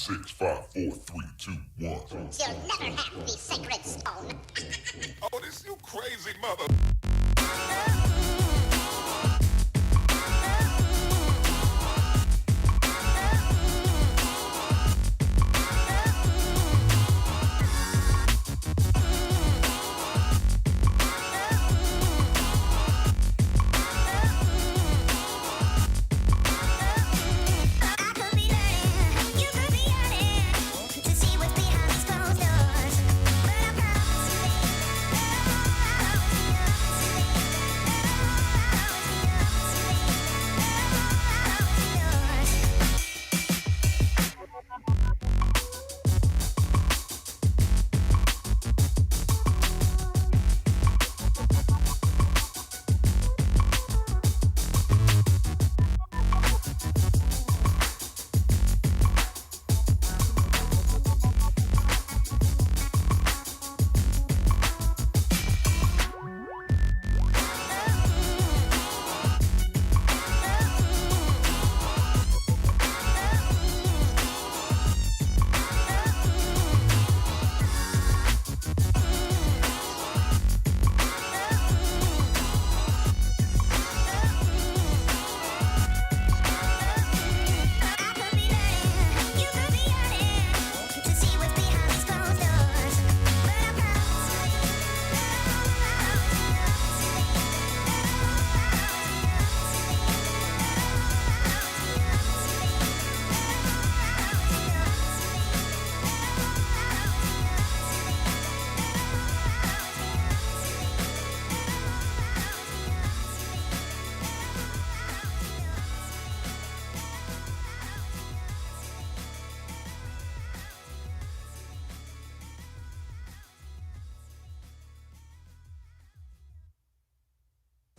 6, 5, 4, 3, 2, 1. You'll never have the sacred stone. Oh, this you crazy mother.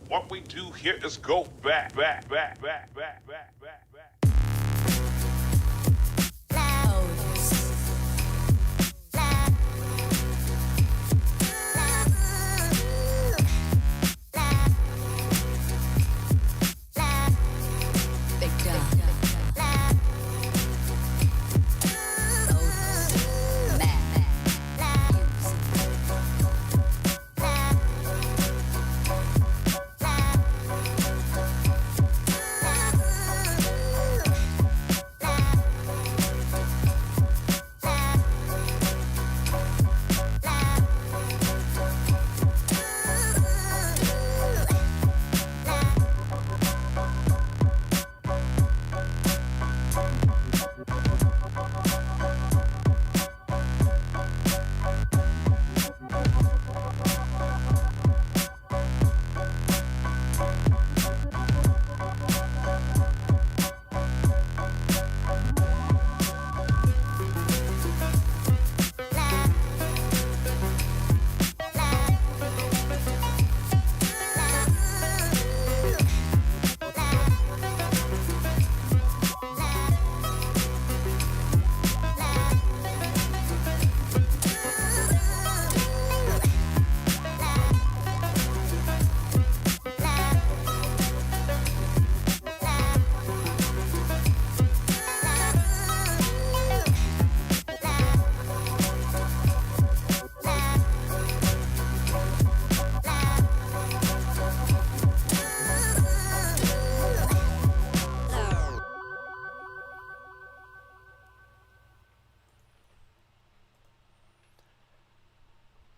What we do here is go back.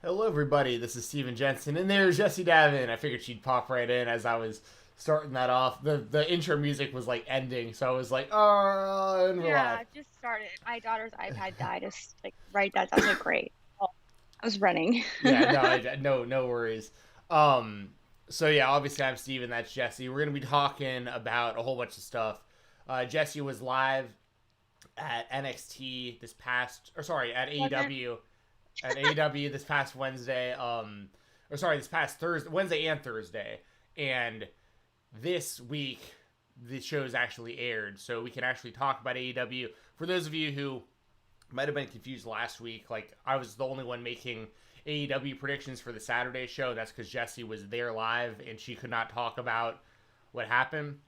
Hello everybody, this is Stephen Jensen, and there's Jessi Davin. I figured she'd pop right in as I was starting that off. The intro music was like ending, so I was like, oh, and we're live. Just started. My daughter's iPad died. Just like right, that's like great. Oh, I was running. No worries. So yeah, obviously I'm Steven, that's Jessi. We're gonna be talking about a whole bunch of stuff. Jessi was live at NXT at AEW. At AEW this past Wednesday, this past Thursday, Wednesday and Thursday, and this week the show's actually aired, so we can actually talk about AEW. For those of you who might have been confused last week, like I was the only one making AEW predictions for the Saturday show. That's because Jessi was there live and she could not talk about what happened.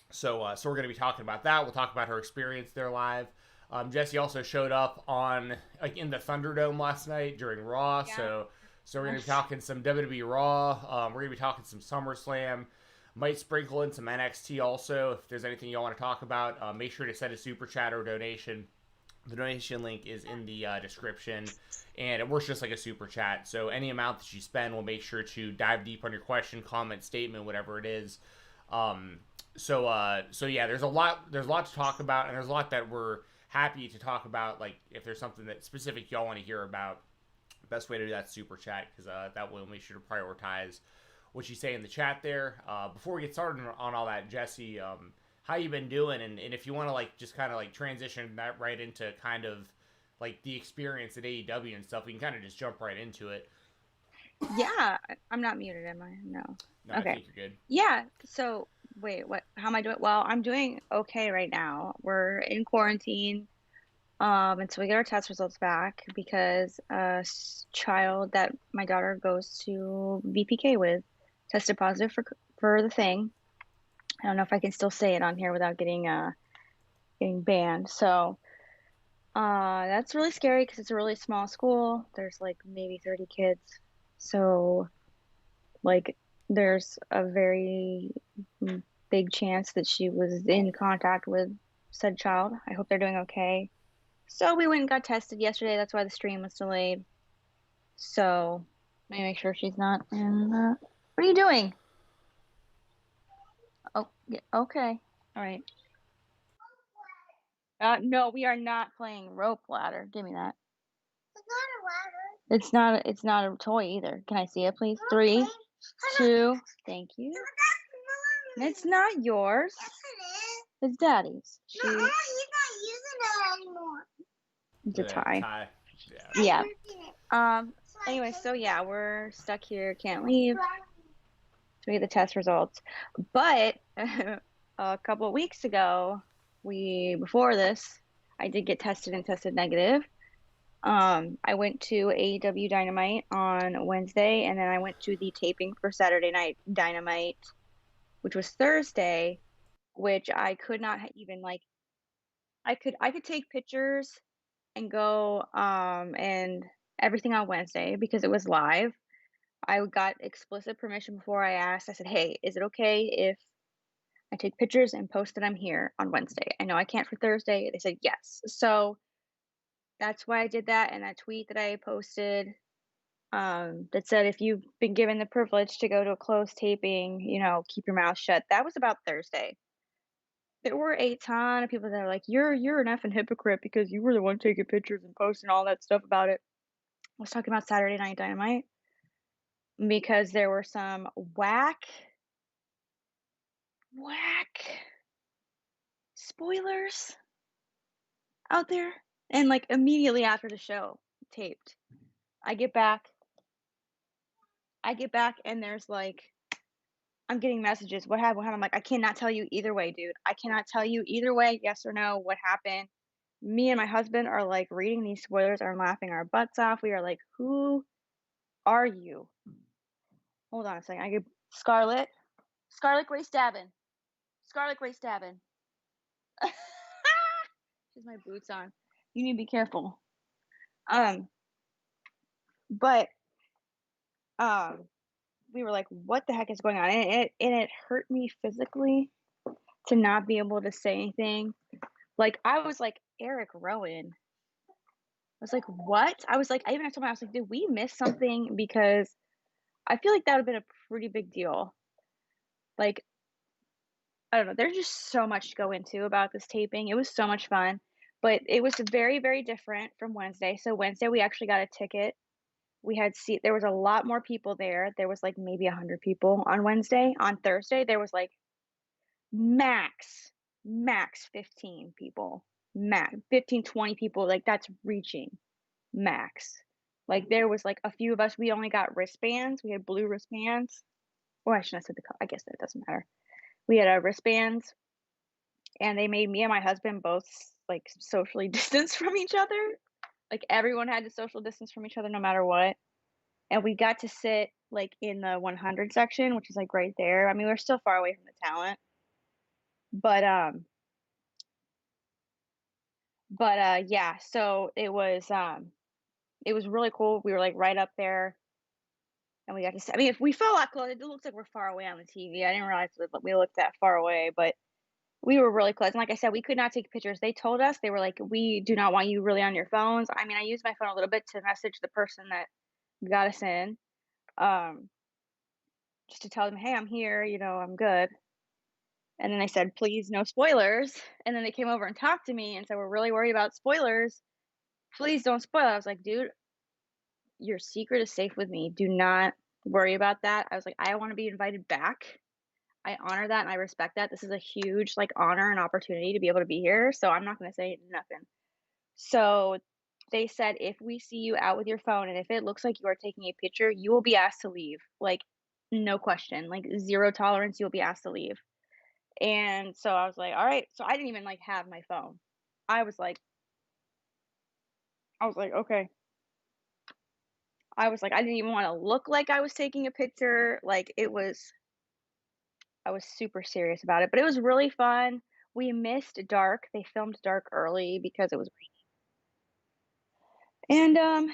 So we're going to be talking about that. We'll talk about her experience there live. Jessi also showed up on in the Thunderdome last night during Raw, Yeah. so we're gonna be talking some WWE Raw. We're gonna be talking some SummerSlam. Might sprinkle in some NXT also. If there's anything you want to talk about, make sure to send a super chat or donation. The donation link is in the description, and it works just like a super chat. So any amount that you spend, we'll make sure to dive deep on your question, comment, statement, whatever it is. So yeah, there's a lot to talk about, and there's a lot that we're happy to talk about. Like if there's something that specific y'all want to hear about, the best way to do that is super chat, because that way we'll make sure to prioritize what you say in the chat there. Before we get started on all that, Jessi, how you been doing? And if you want to just kind of transition that right into kind of the experience at AEW and stuff, we can kind of just jump right into it. Yeah, I'm not muted, am I? No. No, Okay. I think you're good. Yeah. So wait, what? How am I doing? Well, I'm doing okay right now. We're in quarantine, until we get our test results back because child that my daughter goes to VPK with tested positive for the thing. I don't know if I can still say it on here without getting banned. So that's really scary because it's a really small school. There's maybe 30 kids. So there's a very big chance that she was in contact with said child. I hope they're doing okay. So we went and got tested yesterday. That's why the stream was delayed. So let me make sure she's not in the... What are you doing? Oh, yeah, okay. All right. No, we are not playing rope ladder. Give me that. It's not a ladder. It's not a toy either. Can I see it, please? 3, 2. Thank you. It's not yours. It's Daddy's. No, he's not using it anymore. It's a tie. Yeah. Yeah. Anyway, so yeah, we're stuck here. Can't leave. So we get the test results. But a couple of weeks ago, before this, I did get tested and tested negative. I went to AEW Dynamite on Wednesday, and then I went to the taping for Saturday Night Dynamite, which was Thursday, which I could not even I could take pictures and go and everything on Wednesday because it was live. I got explicit permission before I asked. I said, "Hey, is it okay if I take pictures and post that I'm here on Wednesday? I know I can't for Thursday." They said yes. So that's why I did that. And that tweet that I posted that said, if you've been given the privilege to go to a closed taping, keep your mouth shut. That was about Thursday. There were a ton of people that are like, you're an effing hypocrite because you were the one taking pictures and posting all that stuff about it. I was talking about Saturday Night Dynamite because there were some whack spoilers out there. And immediately after the show taped, I get back and there's I'm getting messages. What happened? I'm like, I cannot tell you either way, dude. I cannot tell you either way, yes or no, what happened. Me and my husband are reading these spoilers and laughing our butts off. We are like, who are you? Hold on a second. I get Scarlett Grace Davin. Scarlett Grace Davin. She's my boots on. You need to be careful. But we were like, what the heck is going on? And it hurt me physically to not be able to say anything. I was like, Eric Rowan. I was like, what? I was like, I even told my, I was like, did we miss something? Because I feel like that would have been a pretty big deal. I don't know. There's just so much to go into about this taping. It was so much fun, but it was very, very different from Wednesday. So Wednesday, we actually got a ticket. We had there was a lot more people there. There was maybe 100 people on Wednesday. On Thursday, there was max 15 people. Max 15, 20 people. That's reaching max. There was a few of us. We only got wristbands. We had blue wristbands. Oh, I shouldn't have said the color. I guess that doesn't matter. We had wristbands, and they made me and my husband both socially distance from each other. Everyone had to social distance from each other no matter what. And we got to sit in the 100 section, which is right there. I mean, we're still far away from the talent, but But yeah, so it was really cool. We were like right up there, and we got to see, I mean, if we felt a lot close, it looks like we're far away on the TV. I didn't realize that we looked that far away, but we were really close. And like I said, we could not take pictures. They told us, they were like, we do not want you really on your phones. I mean, I used my phone a little bit to message the person that got us in, um, just to tell them, hey, I'm here, I'm good. And then they said, please, no spoilers. And then they came over and talked to me and said, we're really worried about spoilers. Please don't spoil. I was like, dude, your secret is safe with me. Do not worry about that. I was like, I want to be invited back. I honor that and I respect that. This is a huge like honor and opportunity to be able to be here. So I'm not going to say nothing. So they said, if we see you out with your phone and if it looks like you are taking a picture, you will be asked to leave. Like, no question, like zero tolerance. You'll be asked to leave. And so I was like, all right. So I didn't even like have my phone. I was like, okay. I was like, I didn't even want to look like I was taking a picture. Like I was super serious about it, but it was really fun. We missed dark. They filmed dark early because it was rainy. And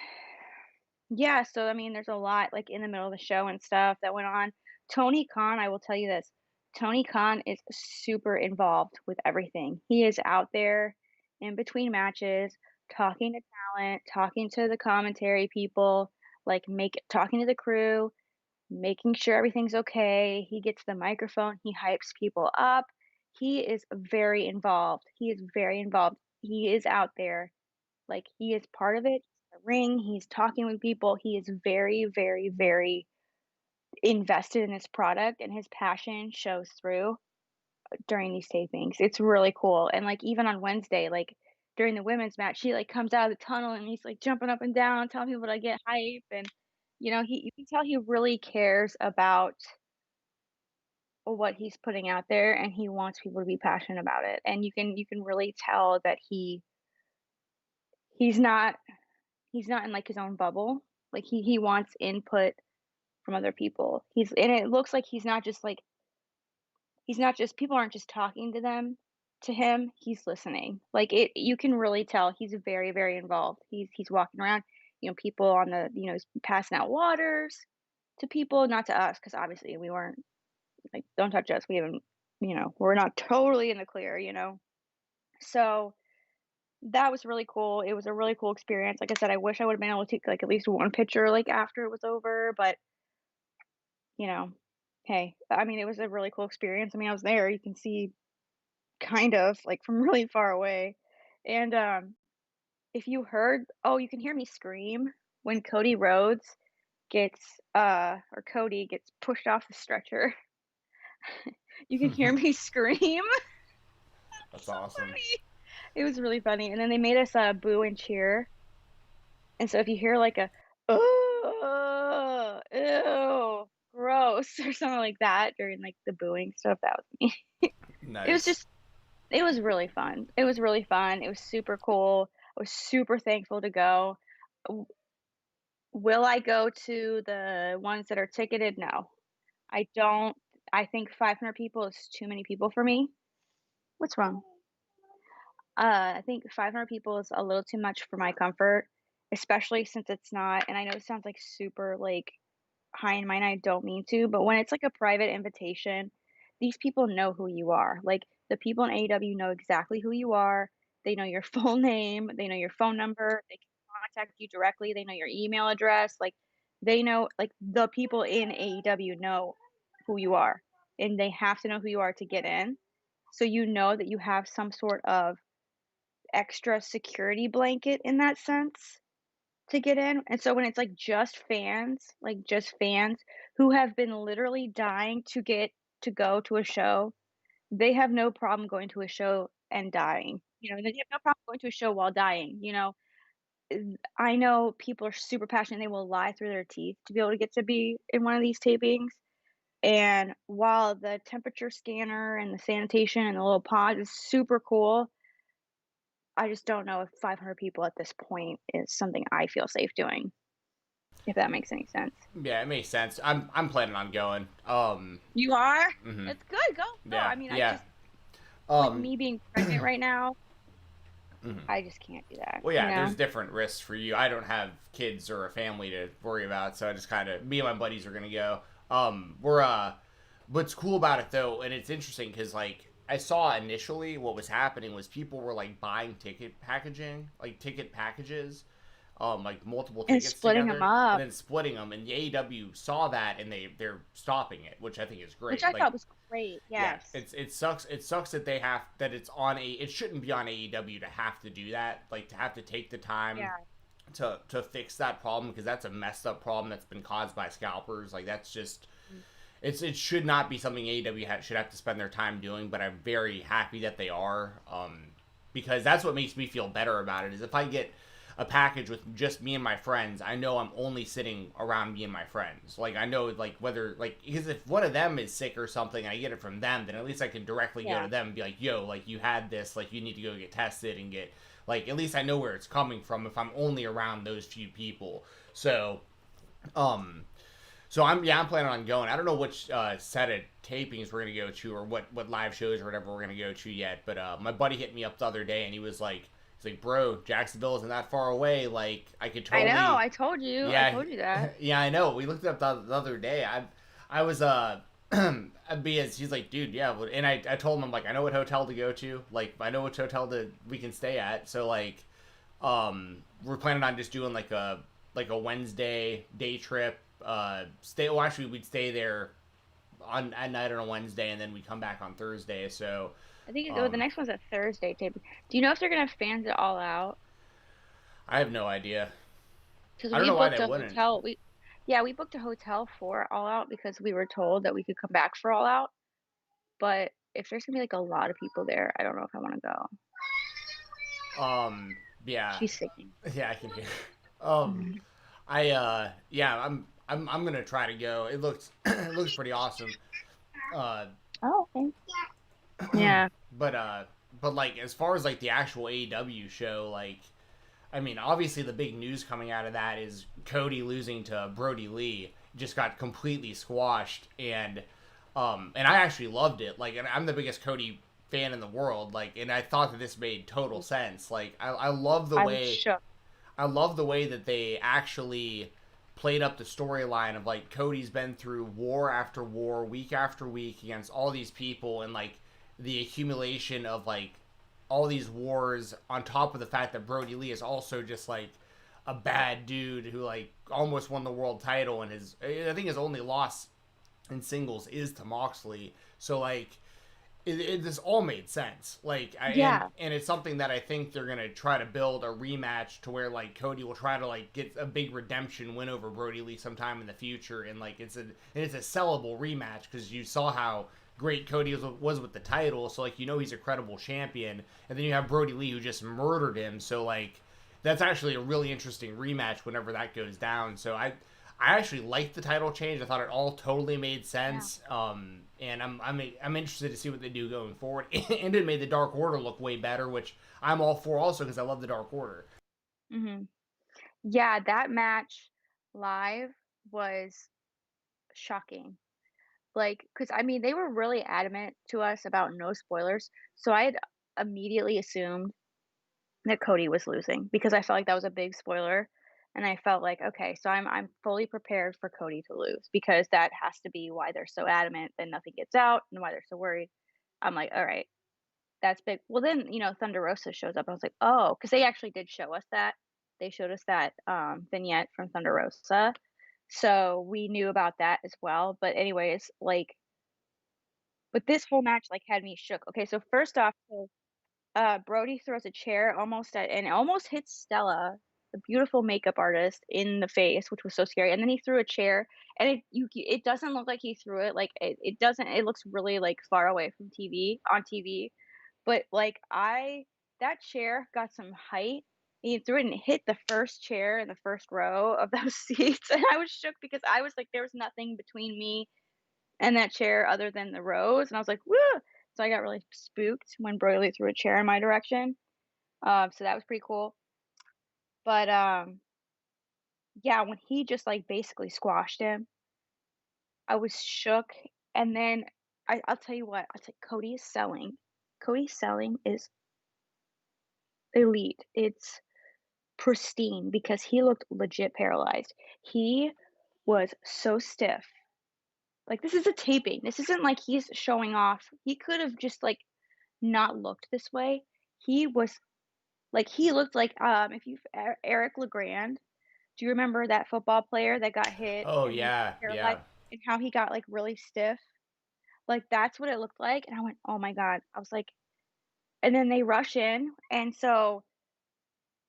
yeah, so I mean, there's a lot like in the middle of the show and stuff that went on. Tony Khan, I will tell you this. Tony Khan is super involved with everything. He is out there in between matches, talking to talent, talking to the commentary people, like talking to the crew, making sure everything's okay. He gets the microphone, he hypes people up. He is very involved. He is very involved. He is out there. Like he is part of it. The ring, he's talking with people. He is very, very, very invested in this product and his passion shows through during these tapings. It's really cool. And like even on Wednesday, like during the women's match, he like comes out of the tunnel and he's like jumping up and down, telling people to get hype. And you can tell he really cares about what he's putting out there and he wants people to be passionate about it. And you can really tell that he's not in like his own bubble. Like he wants input from other people. And it looks like he's not just people aren't just talking to him, he's listening. Like you can really tell he's very, very involved. He's walking around, people on the, he's passing out waters to people, not to us, because obviously we weren't like, don't touch us. We haven't, we're not totally in the clear, So that was really cool. It was a really cool experience. Like I said, I wish I would have been able to take like at least one picture like after it was over, but hey, I mean, it was a really cool experience. I mean, I was there. You can see kind of like from really far away. And if you heard, oh, you can hear me scream when Cody Rhodes gets or Cody gets pushed off the stretcher. You can hear me scream. That's awesome. Funny. It was really funny. And then they made us boo and cheer. And so if you hear like a oh, ew, gross or something like that during like the booing stuff, that was me. Nice. It was really fun. It was really fun. It was super cool. I was super thankful to go. Will I go to the ones that are ticketed? No. I don't. I think 500 people is too many people for me. What's wrong? I think 500 people is a little too much for my comfort, especially since it's not, and I know it sounds like super like high in mind, I don't mean to, but when it's like a private invitation, these people know who you are. Like the people in AEW know exactly who you are. They know your full name, they know your phone number, they can contact you directly, they know your email address, like they know, like the people in AEW know who you are and they have to know who you are to get in. So you know that you have some sort of extra security blanket in that sense to get in. And so when it's like just fans who have been literally dying to go to a show, they have no problem going to a show and dying. They have no problem going to a show while dying. I know people are super passionate. They will lie through their teeth to be able to get to be in one of these tapings. And while the temperature scanner and the sanitation and the little pod is super cool, I just don't know if 500 people at this point is something I feel safe doing. If that makes any sense. Yeah, it makes sense. I'm planning on going. You are? Mhm. It's good. Go. Yeah. I mean, yeah. I just like me being pregnant right now. I just can't do that. Well, yeah, you know? there's different risks for you. I don't have kids or a family to worry about, so I just kind of, me and my buddies are gonna go. What's cool about it though, and it's interesting because like I saw initially what was happening was people were like buying ticket packages, like multiple And tickets splitting together, them up, and then splitting them. And the AEW saw that, and they're stopping it, which I think is great. which I Like, thought was great. yeah, Yes. it sucks. It sucks that they have that it's on a. It shouldn't be on AEW to have to do that. Like to have to take the time Yeah. to fix that problem, because that's a messed up problem that's been caused by scalpers. Like that's just. It should not be something AEW should have to spend their time doing, but I'm very happy that they are, because that's what makes me feel better about it. Is if I get a package with just me and my friends, I know I'm only sitting around me and my friends. Like I know, like whether like because if one of them is sick or something, and I get it from them, then at least I can directly go to them and be like, "Yo, like you had this, like you need to go get tested and get like at least I know where it's coming from if I'm only around those few people." So, So I'm planning on going. I don't know which set of tapings we're gonna go to, or what live shows or whatever we're gonna go to yet. But my buddy hit me up the other day, and he's like, bro, Jacksonville isn't that far away. Like I could totally. I know. I told you. Yeah, I told you that. Yeah, I know. We looked it up the other day. I was because he's like, dude, yeah. And I told him, I'm like, I know what hotel to go to. Like I know which hotel we can stay at. So like, we're planning on just doing like a Wednesday day trip. Actually we'd stay there at night on a Wednesday, and then we'd come back on Thursday. So I think the next one's a Thursday tape. Do you know if they're gonna have fans it all out? I have no idea. Because I don't we know why booked they a wouldn't. hotel. We booked a hotel for All Out because we were told that we could come back for All Out. But if there's gonna be like a lot of people there, I don't know if I want to go. Yeah. She's singing. Yeah, I can hear. Mhm. I'm gonna try to go. It looks pretty awesome. Oh, okay. Yeah. But like as far as like the actual AEW show, like I mean, obviously the big news coming out of that is Cody losing to Brodie Lee just got completely squashed, and I actually loved it. Like, and I'm the biggest Cody fan in the world. Like, and I thought that this made total sense. Like, I love the way shook. I love the way that they actually played up the storyline of like Cody's been through war after war, week after week against all these people, and like the accumulation of like all these wars on top of the fact that Brodie Lee is also just like a bad dude who like almost won the world title, and I think his only loss in singles is to Moxley. So like this all made sense. Like and it's something that I think they're gonna try to build a rematch to where like Cody will try to like get a big redemption win over Brodie Lee sometime in the future, and like it's a sellable rematch because you saw how great Cody was with the title. So like he's a credible champion, and then you have Brodie Lee who just murdered him. So like that's actually a really interesting rematch whenever that goes down. So I actually liked the title change. I thought it all totally made sense. Yeah. And I'm interested to see what they do going forward. And it made the Dark Order look way better, which I'm all for also because I love the Dark Order. Mm-hmm. Yeah, that match live was shocking. Like, because I mean, they were really adamant to us about no spoilers. So I had immediately assumed that Cody was losing because I felt like that was a big spoiler. And I felt like, okay, so I'm fully prepared for Cody to lose because that has to be why they're so adamant that nothing gets out and why they're so worried. I'm like, all right, that's big. Well, then, Thunder Rosa shows up. I was like, oh, because they actually did show us that. They showed us that vignette from Thunder Rosa. So we knew about that as well. But anyways, like, but this whole match like had me shook. Okay, so first off, Brodie throws a chair and almost hits Stella, the beautiful makeup artist, in the face, which was so scary. And then he threw a chair, and it doesn't look like he threw it. Like it doesn't. It looks really like far away from on TV. But like that chair got some height. And he threw it and it hit the first chair in the first row of those seats, and I was shook because I was like, there was nothing between me and that chair other than the rows, and I was like, woo! So I got really spooked when Brodie Lee threw a chair in my direction. So that was pretty cool. But yeah, when he just like basically squashed him, I was shook. And then I'll tell you what, I'll say Cody is selling. Cody selling is Elite. It's pristine because he looked legit paralyzed. He was so stiff. Like, this is a taping. This isn't like he's showing off. He could have just, like, not looked this way. He was like, he looked like, if you Eric LeGrand, do you remember that football player that got hit Oh and was yeah, yeah. paralyzed and how he got, like, really stiff? Like, that's what it looked like, and I went, "Oh my god." I was like, and then they rush in, and so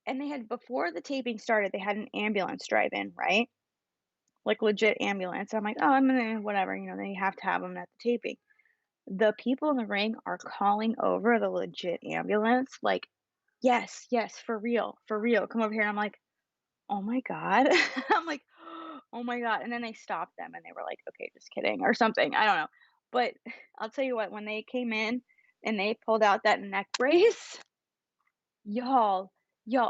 and they had before the taping started, they had an ambulance drive in, right? Like, legit ambulance. I'm like, "Oh, I'm gonna whatever," they have to have them at the taping. The people in the ring are calling over the legit ambulance, like, "Yes, yes, for real, come over here." And I'm like, "Oh my god." I'm like, "Oh my god." And then they stopped them and they were like, "Okay, just kidding," or something. I don't know. But I'll tell you what, when they came in and they pulled out that neck brace, y'all,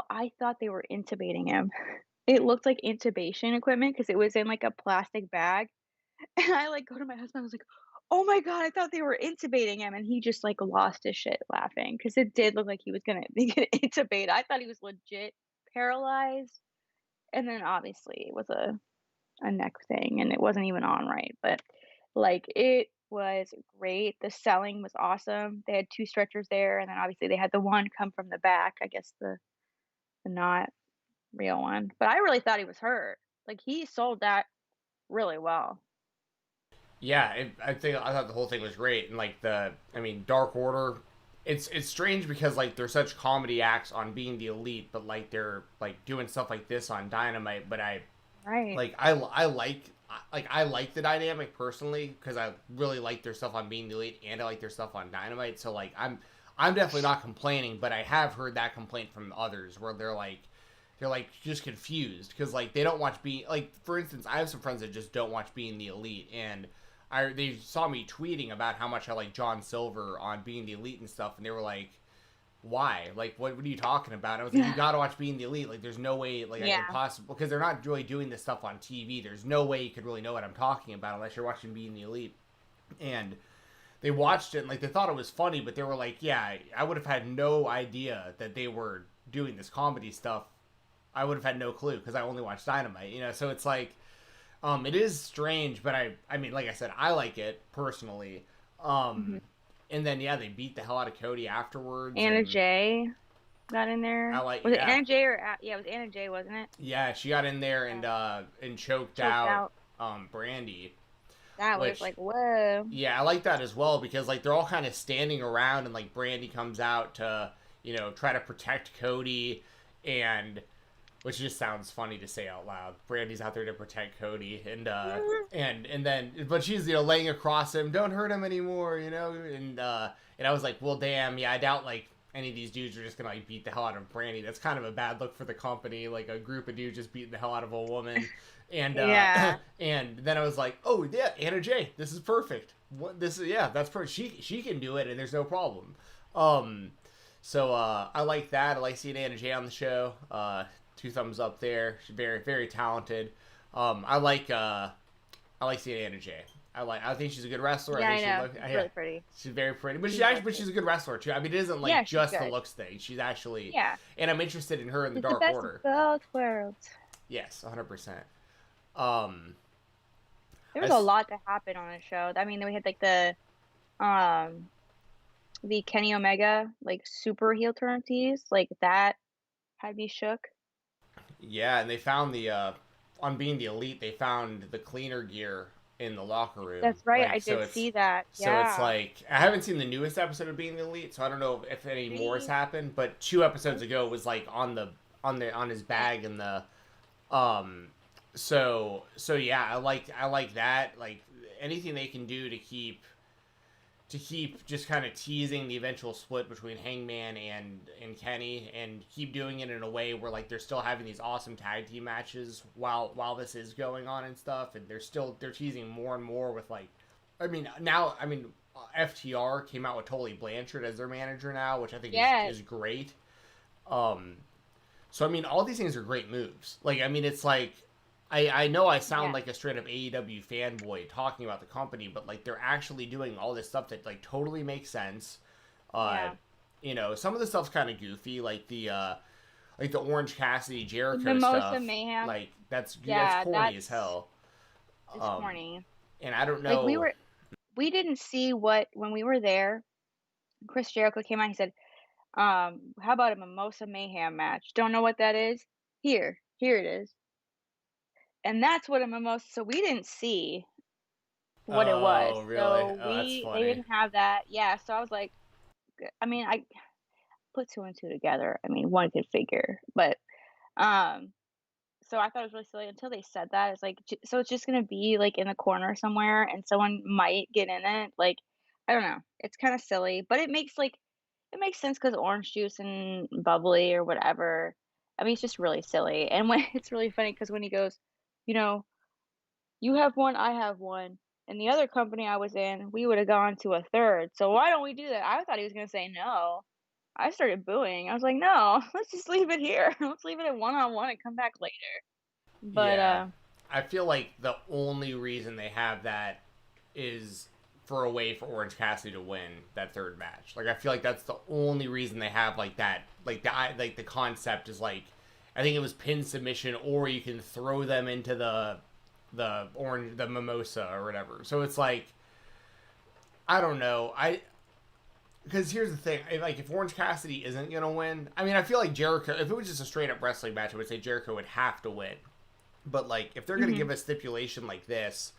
I thought they were intubating him. It looked like intubation equipment because it was in like a plastic bag. And I like go to my husband, I was like, "Oh my god, I thought they were intubating him." And he just like lost his shit laughing because it did look like he was gonna be gonna intubate. I thought he was legit paralyzed. And then obviously it was a neck thing and it wasn't even on right. But like it was great. The selling was awesome. They had two stretchers there, and then obviously they had the one come from the back, I guess the not real one. But I really thought he was hurt. Like he sold that really well. Yeah, I thought the whole thing was great, and like Dark Order, it's strange because like they're such comedy acts on Being the Elite, but like they're like doing stuff like this on Dynamite. But Right. I like the dynamic personally because I really like their stuff on Being the Elite and I like their stuff on Dynamite. So like I'm definitely not complaining, but I have heard that complaint from others where they're like just confused because like they don't watch Being, like for instance, I have some friends that just don't watch Being the Elite, and they saw me tweeting about how much I like John Silver on Being the Elite and stuff, and they were like, "Why? Like, what are you talking about?" I was like, "You gotta watch Being the Elite. Like, there's no way like I Yeah. could possibly, because they're not really doing this stuff on TV. There's no way you could really know what I'm talking about unless you're watching Being the Elite." And they watched it and like they thought it was funny, but they were like, "Yeah, I would have had no idea that they were doing this comedy stuff. I would have had no clue because I only watched Dynamite, you know." So it's like, it is strange, but I mean, like I said, I like it personally. Mhm. And then yeah, they beat the hell out of Cody afterwards. Anna and Jay got in there. I like, Was it yeah, Anna Jay or yeah, it was Anna Jay, wasn't it? yeah, she got in there and choked out Brandy. That was Which, like, whoa. yeah, I like that as well because like they're all kind of standing around and like Brandy comes out to try to protect Cody, and which just sounds funny to say out loud. Brandy's out there to protect Cody, and then but she's laying across him, "Don't hurt him anymore," and I was like, well, damn, yeah, I doubt like any of these dudes are just gonna like beat the hell out of Brandy. That's kind of a bad look for the company, like a group of dudes just beating the hell out of a woman. And Yeah. and then I was like, oh yeah, Anna Jay, this is perfect. What this is, yeah, that's perfect. She can do it, and there's no problem. So I like that. I like seeing Anna Jay on the show. Two thumbs up there. She's very, very talented. I like seeing Anna Jay. I think she's a good wrestler. Yeah, I think I know. She's really pretty. She's very pretty, but she's a good wrestler too. I mean, it isn't like just the looks thing. She's actually, Yeah. And I'm interested in her in the She's Dark the best Order. of both worlds. Yes, 100%. There was a lot to happen on the show. I mean, we had like the Kenny Omega like super heel turn tease, like that had me shook. Yeah, and they found on Being the Elite, they found the cleaner gear in the locker room. That's right, Like, I did see that. So Yeah. it's like, I haven't seen the newest episode of Being the Elite, so I don't know if any more has happened. But 2 episodes ago it was like on his bag and the So yeah, I like that. Like anything they can do to keep just kind of teasing the eventual split between Hangman and Kenny, and keep doing it in a way where like they're still having these awesome tag team matches while this is going on and stuff, and they're teasing more and more with like, FTR came out with Tully Blanchard as their manager now, which I think is great. So I mean, all these things are great moves. Like, I mean, it's like, I know I sound like a straight up AEW fanboy talking about the company, but like they're actually doing all this stuff that like totally makes sense. You know, some of the stuff's kind of goofy, like the Orange Cassidy Jericho Mimosa stuff. Mayhem. Like that's Yeah, corny as hell. It's corny. And I don't know. Like we didn't see what when we were there. Chris Jericho came out. He said, how about a Mimosa Mayhem match? Don't know what that is? Here it is. And that's what a mimosa. So we didn't see what it was. Oh, really? So Oh, that's they funny. didn't have that. Yeah. So I was like, I mean, I put two and two together. I mean, one could figure, but so I thought it was really silly until they said that. It's like, so it's just gonna be like in the corner somewhere, and someone might get in it. Like, I don't know. It's kind of silly, but it makes sense because orange juice and bubbly or whatever. I mean, it's just really silly, and when it's really funny because when he goes, you know, you have one, I have one. And the other company I was in, we would have gone to a third. So why don't we do that? I thought he was gonna say no. I started booing. I was like, no, let's just leave it here. Let's leave it at one-on-one and come back later. But yeah. I feel like the only reason they have that is for a way for Orange Cassidy to win that third match. Like I feel like that's the only reason they have like that. Like the concept is like, I think it was pin submission, or you can throw them into the mimosa or whatever. So it's like, I don't know. Because here's the thing, like if Orange Cassidy isn't gonna win, I mean, I feel like Jericho. If it was just a straight up wrestling match, I would say Jericho would have to win. But like, if they're gonna give a stipulation like this,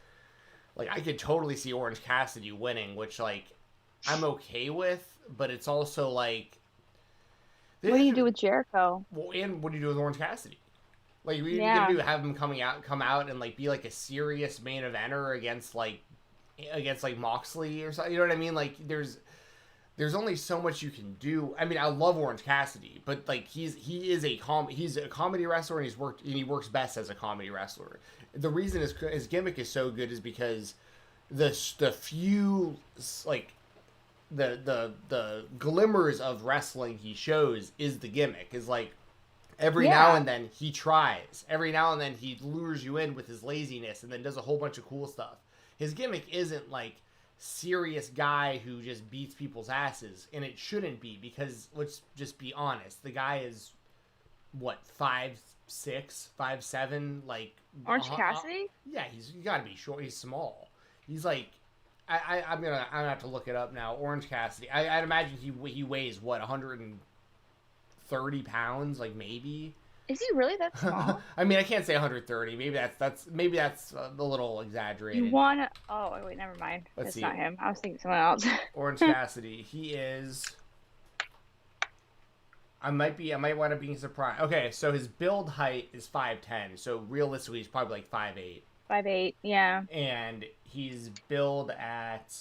like I could totally see Orange Cassidy winning, which like I'm okay with. But it's also like, what do you do with Jericho? Well, and what do you do with Orange Cassidy? Like, what are you gonna do? Have him come out and like be like a serious main eventer against like Moxley or something? You know what I mean? Like, there's only so much you can do. I mean, I love Orange Cassidy, but like he's a comedy wrestler, and he works best as a comedy wrestler. The reason his gimmick is so good is because the few like the glimmers of wrestling he shows is the gimmick. Is like every now and then he tries. Every now and then he lures you in with his laziness, and then does a whole bunch of cool stuff. His gimmick isn't like serious guy who just beats people's asses, and it shouldn't be, because let's just be honest, the guy is what, 5'6", 5'7", like Orange Cassidy? Yeah, you gotta be short. He's small. He's like, I'm gonna have to look it up now. Orange Cassidy. I'd imagine he weighs what, 130 pounds, like maybe. Is he really that small? I mean, I can't say 130. Maybe that's a little exaggerated. You wanna? Oh wait, never mind. It's not him. I was thinking someone else. Orange Cassidy. He is. I might wind up being surprised. Okay, so his build height is 5'10", so realistically he's probably like 5'8". 5'8", yeah. And he's billed at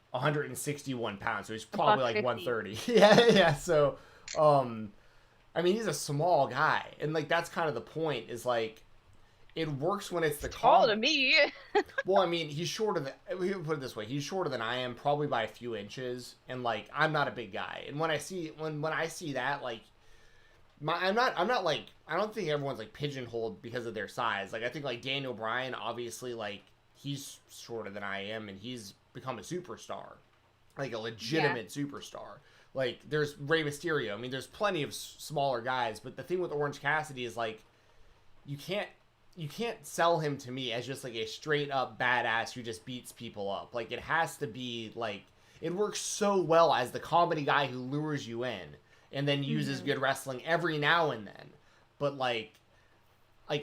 161 pounds, so he's probably like 130. Yeah. So, I mean, he's a small guy, and like that's kind of the point. Is like, it works when it's the taller than me. Well, I mean, he's shorter than. We can put it this way: he's shorter than I am, probably by a few inches. And like, I'm not a big guy, and when I see that, like, I'm not like, I don't think everyone's like pigeonholed because of their size. Like, I think like Daniel Bryan, obviously, like he's shorter than I am, and he's become a superstar, like a legitimate superstar. Like, there's Rey Mysterio. I mean, there's plenty of smaller guys, but the thing with Orange Cassidy is like, you can't sell him to me as just like a straight up badass who just beats people up. Like, it has to be like, it works so well as the comedy guy who lures you in and then uses good wrestling every now and then. But like I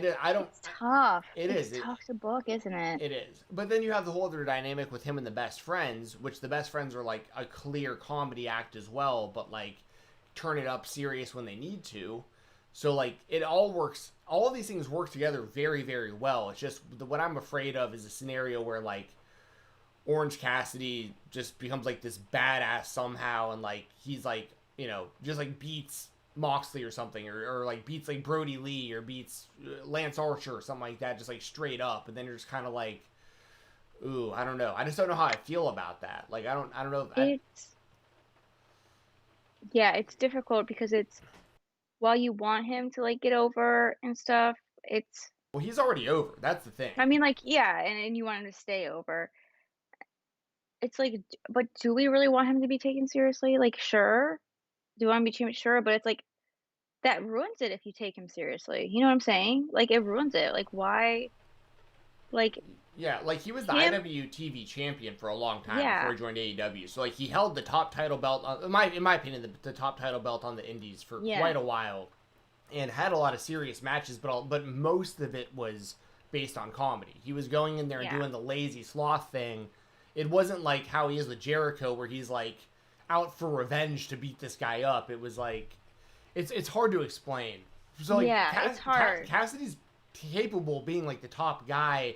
don't. It's tough. It's tough to book, isn't it? It is. But then you have the whole other dynamic with him and the Best Friends, which the Best Friends are like a clear comedy act as well, but like turn it up serious when they need to. So like it all works. All of these things work together very, very well. It's just what I'm afraid of is a scenario where like Orange Cassidy just becomes like this badass somehow, and like he's like, you know, just like beats Moxley or something, or like beats like Brodie Lee, or beats Lance Archer or something like that, just like straight up, and then you're just kind of like, ooh, I don't know. I just don't know how I feel about that. Like, I don't know. It's difficult because it's, while you want him to like get over and stuff, it's, well, he's already over. That's the thing. I mean, like, yeah, and you want him to stay over. it's like, but do we really want him to be taken seriously? Like, sure. Do you want to be taken sure? But it's like, that ruins it if you take him seriously. You know what I'm saying? Like, it ruins it. Like, why? Like, Yeah, like he was the him? IWTV champion for a long time before Yeah. he joined AEW. So like he held the top title belt, in my opinion, the top title belt on the Indies for Yeah. quite a while, and had a lot of serious matches. But most of it was based on comedy. He was going in there and Yeah. doing the lazy sloth thing. It wasn't like how he is with Jericho, where he's like out for revenge to beat this guy up. It was like it's hard to explain. So like, Yeah, it's hard. Cassidy's capable of being like the top guy,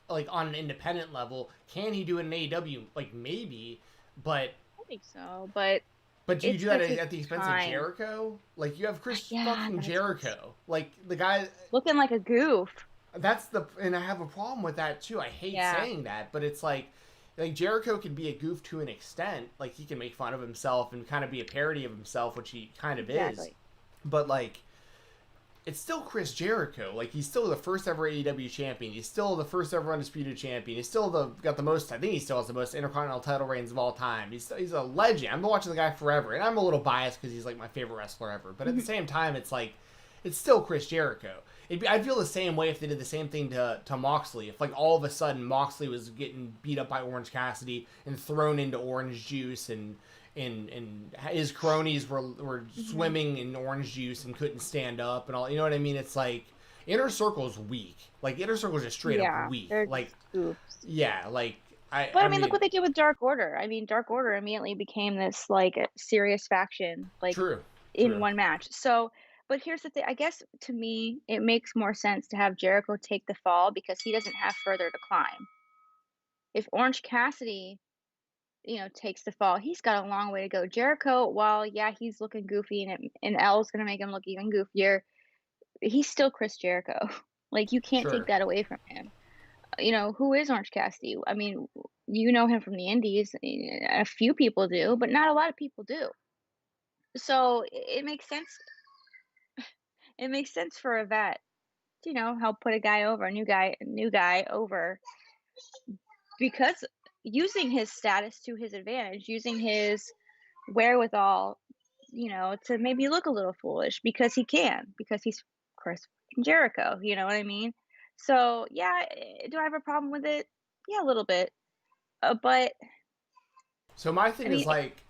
like on an independent level. Can he do it in AEW? Like maybe, but I think so, but do you it's do that gonna at take the expense time. of Jericho? Like you have Chris Yeah, fucking that's- Jericho, like the guy. looking like a goof. That's and I have a problem with that too. I hate Yeah. saying that, but it's like Jericho can be a goof to an extent. Like he can make fun of himself and kind of be a parody of himself, which he kind of is. Exactly. But like, it's still Chris Jericho. Like he's still the first ever AEW champion. He's still the first ever undisputed champion. He's still got the most. I think he still has the most Intercontinental title reigns of all time. He's a legend. I've been watching the guy forever, and I'm a little biased because he's like my favorite wrestler ever. But at the same time, it's like it's still Chris Jericho. I'd feel the same way if they did the same thing to Moxley. If like all of a sudden Moxley was getting beat up by Orange Cassidy and thrown into orange juice and his cronies were swimming in orange juice and couldn't stand up and all. You know what I mean? It's like Inner Circle's weak. Like Inner Circle's just straight up weak. They're Like just goofs. yeah, like But I mean, look what they did with Dark Order. I mean, Dark Order immediately became this like serious faction, like true. in one match. So, but here's the thing. I guess to me, it makes more sense to have Jericho take the fall because he doesn't have further to climb. If Orange Cassidy, takes the fall, he's got a long way to go. Jericho, while yeah, he's looking goofy and L's gonna make him look even goofier, he's still Chris Jericho. Like you can't Sure. take that away from him. Who is Orange Cassidy? I mean, you know him from the Indies. A few people do, but not a lot of people do. So it makes sense. It makes sense for a vet to, help put a guy over, a new guy over, because using his status to his advantage, using his wherewithal, to maybe look a little foolish because he's Chris Jericho. You know what I mean? So yeah, do I have a problem with it? Yeah, a little bit. But So my thing I mean,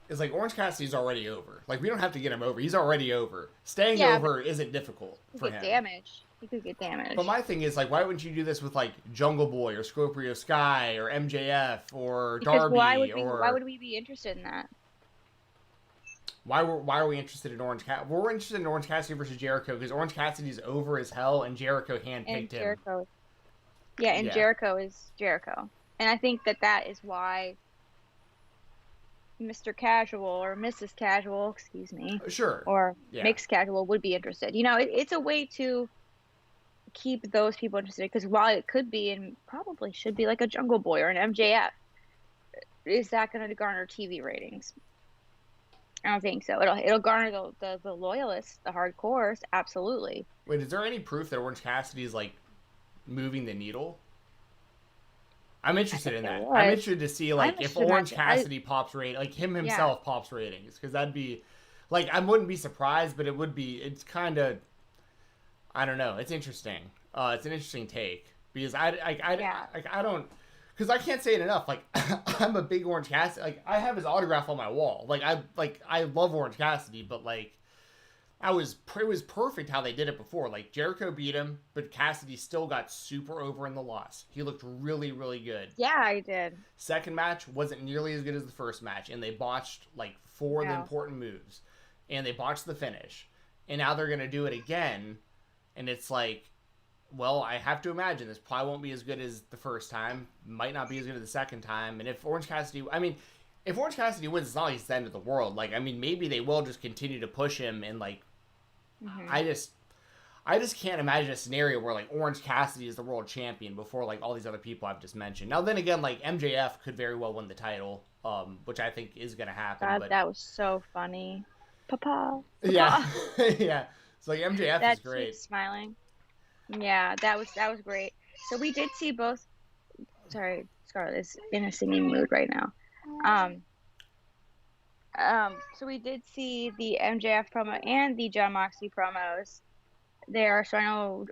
is like Orange Cassidy's already over. Like we don't have to get him over. He's already over. Staying Yeah, over isn't difficult for him. he could get damaged. But my thing is like, why wouldn't you do this with like Jungle Boy or Scorpio Sky or MJF or Because Darby why or would we be interested in that? why are we interested in Orange Cassidy? We're interested in Orange Cassidy versus Jericho because Orange Cassidy's over as hell and Jericho handpicked And him. Jericho, Yeah. Jericho is Jericho, and I think that is why Mr. Casual or Mrs. Casual, excuse me, Sure. or Yeah. Mixed Casual would be interested. It's a way to keep those people interested because while it could be and probably should be like a Jungle Boy or an MJF, is that going to garner TV ratings? I don't think so. It'll garner the loyalists, the hardcores, absolutely. Wait, is there any proof that Orange Cassidy is like moving the needle? I'm interested in that. I'm interested to see like if interested in Orange that. Cassidy pops rate, like him himself pops ratings, because that'd be like I wouldn't be surprised, but it would be. It's kind of, I don't know. It's interesting. It's an interesting take because I don't. Because I can't say it enough. Like I'm a big Orange Cassidy. Like I have his autograph on my wall. Like I love Orange Cassidy, but like it was perfect how they did it before. Like Jericho beat him, but Cassidy still got super over in the loss. He looked really, really good. Yeah, I did. Second match wasn't nearly as good as the first match, and they botched like 4 of the important moves, and they botched the finish. And now they're gonna do it again, and it's like, well, I have to imagine this probably won't be as good as the first time. Might not be as good as the second time. And if Orange Cassidy wins, it's not like it's the end of the world. Like, I mean, maybe they will just continue to push him and like. I just can't imagine a scenario where like Orange Cassidy is the world champion before like all these other people I've just mentioned. Now then again, like MJF could very well win the title, which I think is gonna happen. God, but that was so funny. Papa. yeah, yeah. So like MJF is great. Keeps smiling. Yeah, that was great. So we did see both. Sorry, Scarlett is in a singing mood right now. Um, so we did see the MJF promo and the John Moxley promos there. So I know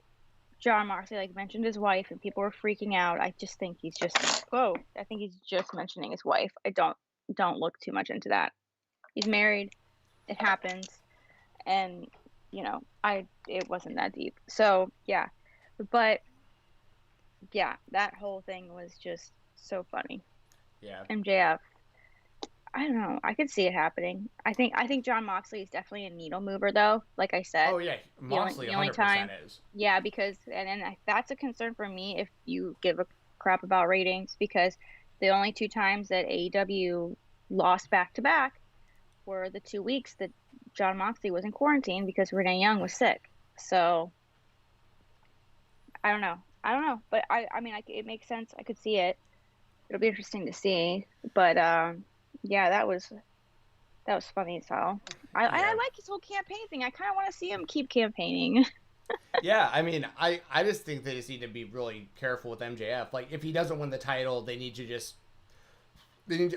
John Moxley mentioned his wife, and people were freaking out. I just think he's just I think he's just mentioning his wife. I don't look too much into that. He's married. It happens, and it wasn't that deep. So yeah, but yeah, that whole thing was just so funny. Yeah. MJF. I don't know. I could see it happening. I think John Moxley is definitely a needle mover, though. Like I said. Oh yeah, Moxley the only 100% time, is. Yeah, because that's a concern for me if you give a crap about ratings, because the only 2 times that AEW lost back to back were the 2 weeks that John Moxley was in quarantine because Renee Young was sick. So I don't know, but I mean, it makes sense. I could see it. It'll be interesting to see, but yeah, that was funny as hell. I like his whole campaign thing. I kind of want to see him keep campaigning. Yeah, I mean, I just think they just need to be really careful with MJF. Like, if he doesn't win the title, they need to just...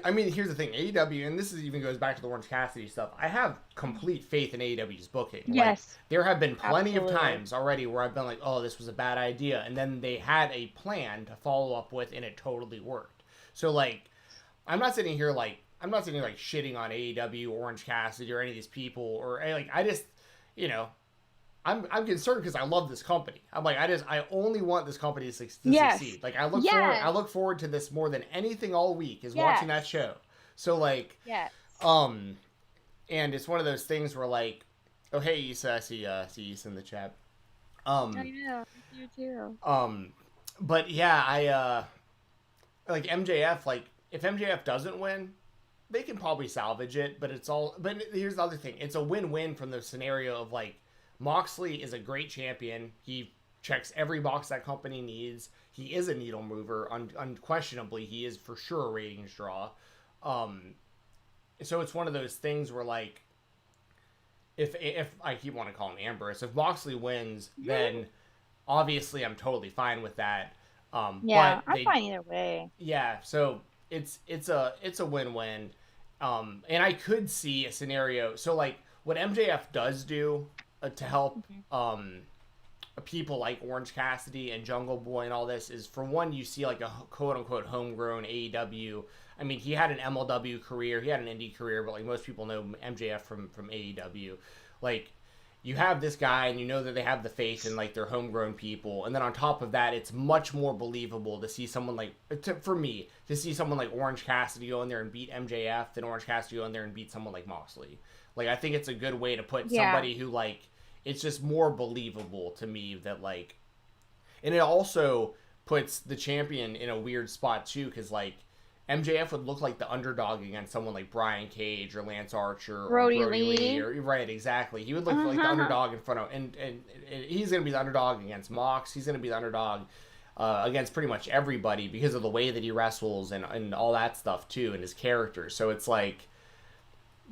I mean, here's the thing. AEW, and this even goes back to the Orange Cassidy stuff, I have complete faith in AEW's booking. Yes. There have been plenty Absolutely. of times already where I've been like, oh, this was a bad idea. And then they had a plan to follow up with, and it totally worked. So, I'm not sitting here shitting on AEW, Orange Cassidy, or any of these people, or I just, I'm concerned because I love this company. I only want this company to succeed. I look forward to this more than anything all week is watching that show. So yes. And it's one of those things where oh hey Issa, I see Issa in the chat. I know, you too. But yeah, I MJF, if MJF doesn't win, they can probably salvage it, but here's the other thing. It's a win-win from the scenario of Moxley is a great champion. He checks every box that company needs. He is a needle mover. Unquestionably, he is for sure a ratings draw. So it's one of those things where if I keep wanting to call him Ambrose, if Moxley wins, then obviously I'm totally fine with that. Yeah, I'm fine either way. Yeah, so it's a win-win. And I could see a scenario. So what MJF does do to help people like Orange Cassidy and Jungle Boy and all this is, for one, you see a quote-unquote homegrown AEW. I mean, he had an MLW career, he had an indie career, but most people know MJF from AEW. You have this guy, and you know that they have the faith in their homegrown people, and then on top of that, it's much more believable to see someone for me, to see someone like Orange Cassidy go in there and beat MJF than Orange Cassidy go in there and beat someone like Moxley. I think it's a good way to put somebody who it's just more believable to me that and it also puts the champion in a weird spot too, because MJF would look like the underdog against someone like Brian Cage or Lance Archer or Brodie Lee. Right, exactly. He would look like the underdog in front of, and he's going to be the underdog against Mox. He's going to be the underdog against pretty much everybody because of the way that he wrestles and all that stuff too, and his character. So it's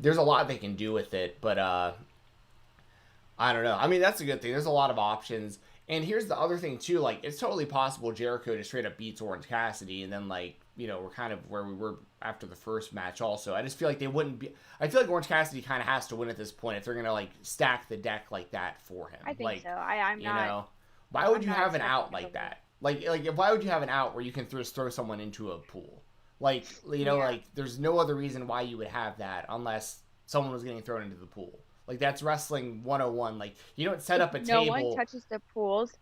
there's a lot they can do with it, but I don't know. I mean, that's a good thing. There's a lot of options. And here's the other thing too, it's totally possible Jericho just straight up beats Orange Cassidy, and then we're kind of where we were after the first match also. I just feel they wouldn't be... I feel Orange Cassidy kind of has to win at this point if they're going to stack the deck like that for him. I think so. I'm not... Why would you have an out like that? Why would you have an out where you can throw someone into a pool? There's no other reason why you would have that unless someone was getting thrown into the pool. That's wrestling 101. You don't set up a table. No one touches the pools.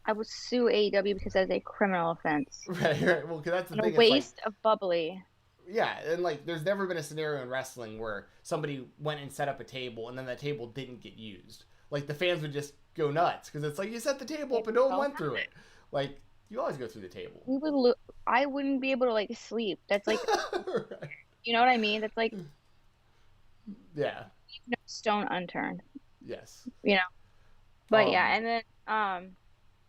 I would sue AEW because that's a criminal offense. Right. Well, because that's the thing. A waste of bubbly. Yeah, and there's never been a scenario in wrestling where somebody went and set up a table and then that table didn't get used. The fans would just go nuts because it's you set the table up and no one went through it. You always go through the table. We would. I wouldn't be able to sleep. That's right. You know what I mean? That's yeah. No stone unturned. Yes. But yeah, and then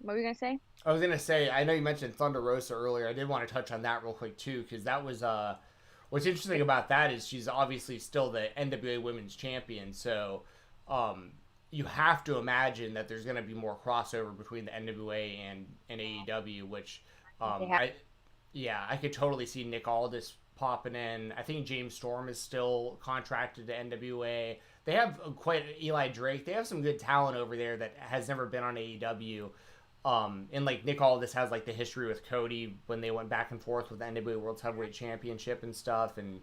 what were you gonna say? I was gonna say, I know you mentioned Thunder Rosa earlier. I did want to touch on that real quick too, because that was what's interesting about that is she's obviously still the NWA Women's Champion. So you have to imagine that there's gonna be more crossover between the NWA and AEW, which I could totally see Nick Aldis popping in. I think James Storm is still contracted to NWA. They have quite Eli Drake. They have some good talent over there that has never been on AEW. And like Nick Aldis has like the history with Cody when they went back and forth with the NWA World Heavyweight Championship and stuff. And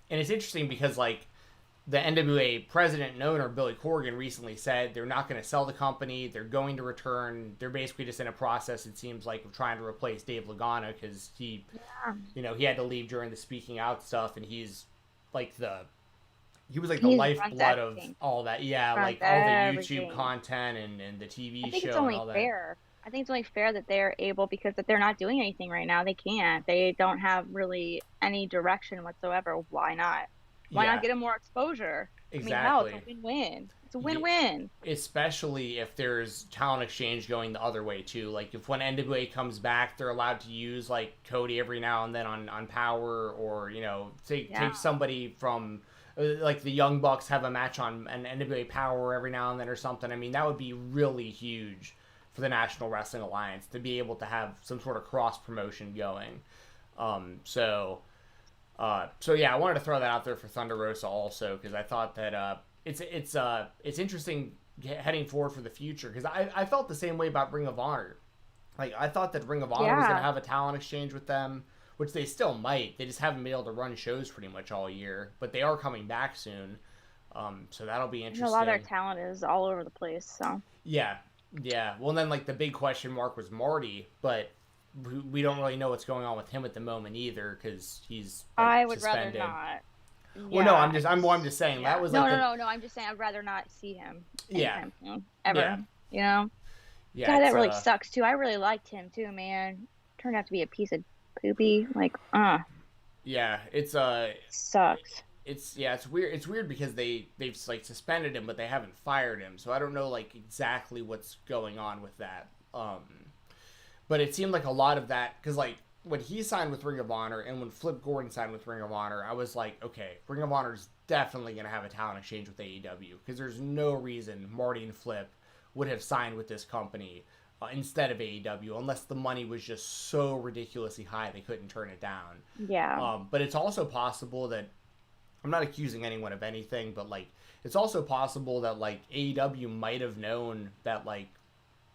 it's interesting because like the NWA president and owner, Billy Corgan, recently said they're not going to sell the company. They're going to return. They're basically just in a process, it seems like, of trying to replace Dave Lagana because he had to leave during the speaking out stuff, and he's like he was like the lifeblood of all that. Yeah, like all the YouTube content and the TV show and all that. I think it's only fair that they're able, because that they're not doing anything right now. They can't. They don't have really any direction whatsoever. Why not? Why not get him more exposure? Exactly. I mean, hell, it's a win-win. It's a win-win. Especially if there's talent exchange going the other way, too. Like, if when NWA comes back, they're allowed to use, like, Cody every now and then on Power, or, you know, take somebody from, like, the Young Bucks have a match on an NWA Power every now and then or something. I mean, that would be really huge for the National Wrestling Alliance to be able to have some sort of cross-promotion going. So yeah, I wanted to throw that out there for Thunder Rosa also, because I thought that it's interesting heading forward for the future, because I felt the same way about Ring of Honor. Like, I thought that Ring of Honor was going to have a talent exchange with them, which they still might. They just haven't been able to run shows pretty much all year, but they are coming back soon. So that'll be interesting. A lot of their talent is all over the place, so. Yeah. Well, then, like, the big question mark was Marty, but we don't really know what's going on with him at the moment either, because he's I would suspended. rather not. Well, no, I'm just saying that was like no. I'm just saying I'd rather not see him. Yeah. Ever. Yeah. You know. Yeah. God, that really sucks too. I really liked him too, man. Turned out to be a piece of poopy. Like, Yeah, it's sucks. It's weird. It's weird because they've like suspended him, but they haven't fired him. So I don't know like exactly what's going on with that. But it seemed like a lot of that, because like when he signed with Ring of Honor and when Flip Gordon signed with Ring of Honor, I was like, okay, Ring of Honor is definitely going to have a talent exchange with AEW, because there's no reason Marty and Flip would have signed with this company instead of AEW, unless the money was just so ridiculously high they couldn't turn it down. Yeah. But it's also possible that, I'm not accusing anyone of anything, but like it's also possible that like AEW might have known that like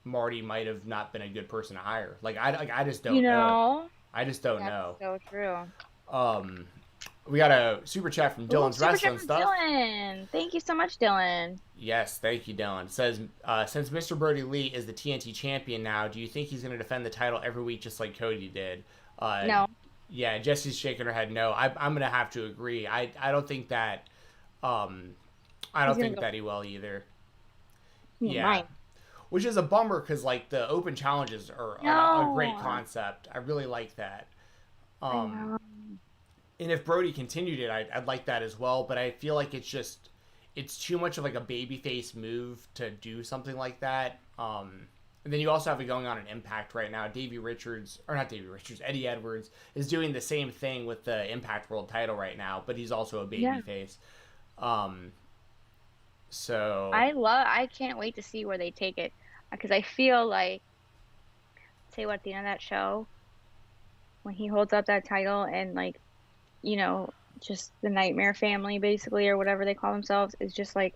Marty might have not been a good person to hire. Like I just don't know. I just don't know. So true. We got a super chat from Dylan's Wrestling Stuff. Dylan, thank you so much, Dylan. Yes, thank you, Dylan. It says, since Mr. Brodie Lee is the TNT champion now, do you think he's going to defend the title every week just like Cody did? No. Yeah, Jessie's shaking her head no. I'm going to have to agree. I don't think that that he will either. Yeah. Might. Which is a bummer, because like the open challenges are a great concept. I really like that. And if Brodie continued it, I'd like that as well. But I feel like it's too much of like a babyface move to do something like that. And then you also have it going on in Impact right now. Eddie Edwards is doing the same thing with the Impact World title right now, but he's also a babyface. So I can't wait to see where they take it, because I feel like, at the end of that show, when he holds up that title and like, you know, just the Nightmare Family basically, or whatever they call themselves, is just like,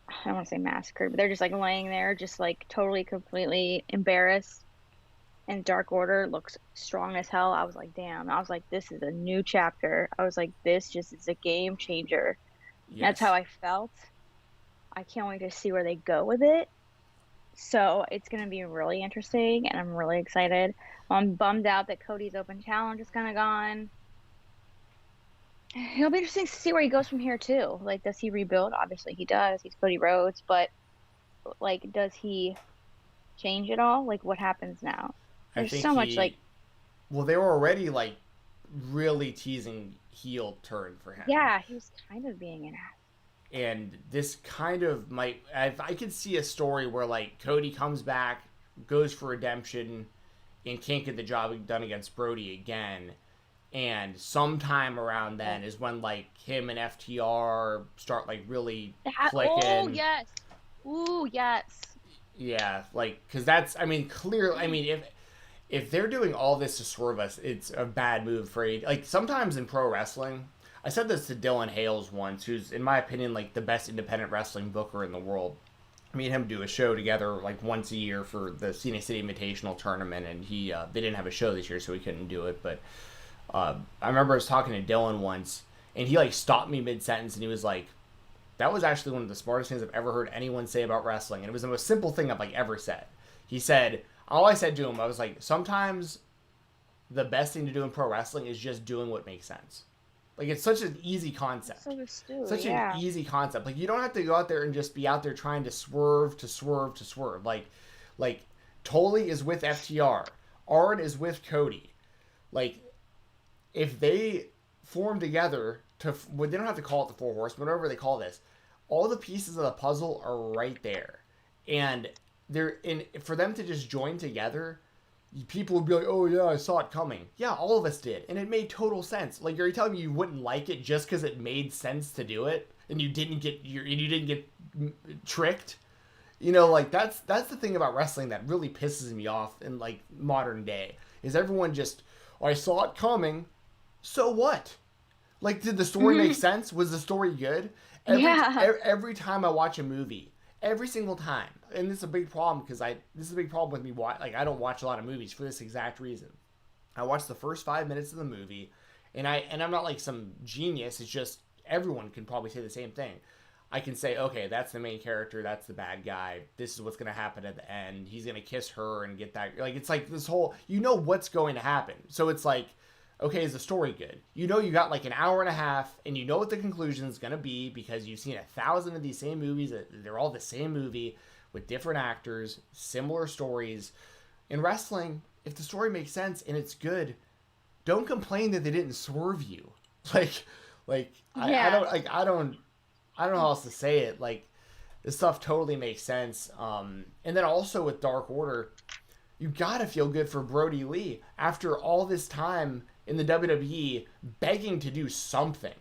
I don't want to say massacred, but they're just like laying there, just like totally, completely embarrassed. And Dark Order looks strong as hell. I was like, damn. I was like, this is a new chapter. I was like, this just is a game changer. Yes. That's how I felt. I can't wait to see where they go with it. So it's going to be really interesting, and I'm really excited. I'm bummed out that Cody's open challenge is kind of gone. It'll be interesting to see where he goes from here too. Like, does he rebuild? Obviously he does. He's Cody Rhodes, but like, does he change it all? Like, what happens now? There's so much like. Well, they were already like really teasing heel turn for him. Yeah, he was kind of being an ass. And this kind of might. I could see a story where like Cody comes back, goes for redemption, and can't get the job done against Brodie again. And sometime around then is when like him and FTR start like really clicking. Oh yes, ooh yes. Yeah, like, because that's, I mean, clearly, I mean, if they're doing all this to swerve us, it's a bad move for like sometimes in pro wrestling. I said this to Dylan Hales once, who's in my opinion like the best independent wrestling booker in the world. Me and him do a show together like once a year for the Cena City Invitational tournament, and they didn't have a show this year, so he couldn't do it. But I remember I was talking to Dylan once, and he like stopped me mid sentence, and he was like, "That was actually one of the smartest things I've ever heard anyone say about wrestling," and it was the most simple thing I've like ever said. He said, all I said to him, I was like, sometimes the best thing to do in pro wrestling is just doing what makes sense. Like, it's such an easy concept. Such an easy concept. Like, you don't have to go out there and just be out there trying to swerve. Like Tully is with FTR. Arn is with Cody. Like, if they form together well, they don't have to call it the Four Horsemen, whatever they call this. All the pieces of the puzzle are right there. And for them to just join together, people would be like, "Oh yeah, I saw it coming." Yeah, all of us did, and it made total sense. Like, are you telling me you wouldn't like it just because it made sense to do it, and you didn't get tricked? You know, like that's the thing about wrestling that really pisses me off in like modern day is everyone just, "Oh, I saw it coming, so what?" Like, did the story make sense? Was the story good? Every time I watch a movie. Every single time, and this is a big problem because this is a big problem with me. Like, I don't watch a lot of movies for this exact reason. I watch the first 5 minutes of the movie, and I'm not like some genius. It's just everyone can probably say the same thing. I can say, okay, that's the main character, that's the bad guy. This is what's gonna happen at the end. He's gonna kiss her and get that. Like, it's like this whole, you know what's going to happen. So it's like, okay, is the story good? You know, you got like an hour and a half, and you know what the conclusion is going to be because you've seen 1,000 of these same movies. They're all the same movie with different actors, similar stories. In wrestling, if the story makes sense and it's good, don't complain that they didn't swerve you. I don't know how else to say it. Like, this stuff totally makes sense. And then also with Dark Order, you gotta feel good for Brodie Lee after all this time in the WWE begging to do something,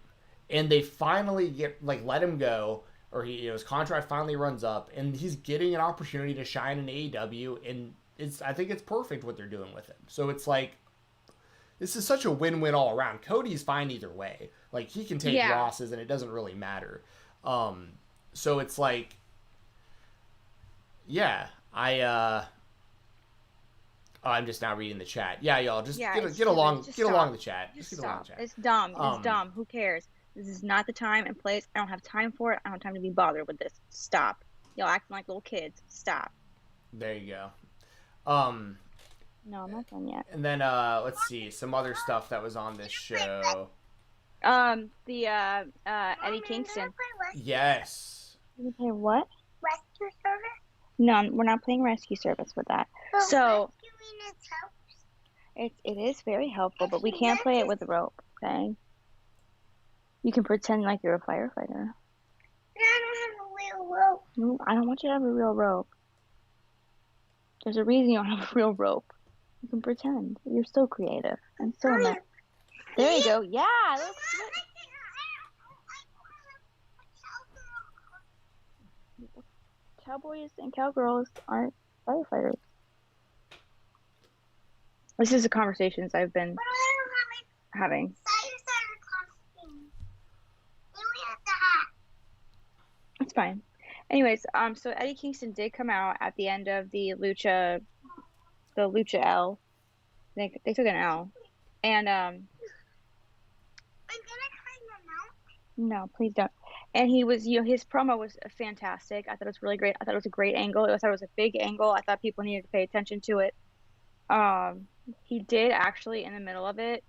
and they finally let him go, or his contract finally runs up, and he's getting an opportunity to shine in AEW, and I think it's perfect what they're doing with him. So it's like, this is such a win-win all around. Cody's fine either way. Like, he can take losses, and it doesn't really matter. So it's like, yeah, I'm just now reading the chat. Yeah, y'all, just get along the chat. Just get along the chat. It's dumb. It's dumb. Who cares? This is not the time and place. I don't have time for it. I don't have time to be bothered with this. Stop. Y'all acting like little kids. Stop. There you go. No, I'm not done yet. And then let's see some other stuff that was on this show. The Eddie Kingston. Yes. You play what? Rescue service? No, we're not playing rescue service with that. So it is very helpful, but we can't play it with a rope, okay? You can pretend like you're a firefighter. I don't have a real rope. No, I don't want you to have a real rope. There's a reason you don't have a real rope. You can pretend. You're so creative. I'm so nice. There you go. Yeah. Cowboys and cowgirls aren't firefighters. This is the conversations I've been having. It's fine. Anyways, so Eddie Kingston did come out at the end of the Lucha L. They took an L, and I'm gonna climb them out. No, please don't. And he was, his promo was fantastic. I thought it was really great. I thought it was a great angle. I thought it was a big angle. I thought people needed to pay attention to it. He did actually, in the middle of it,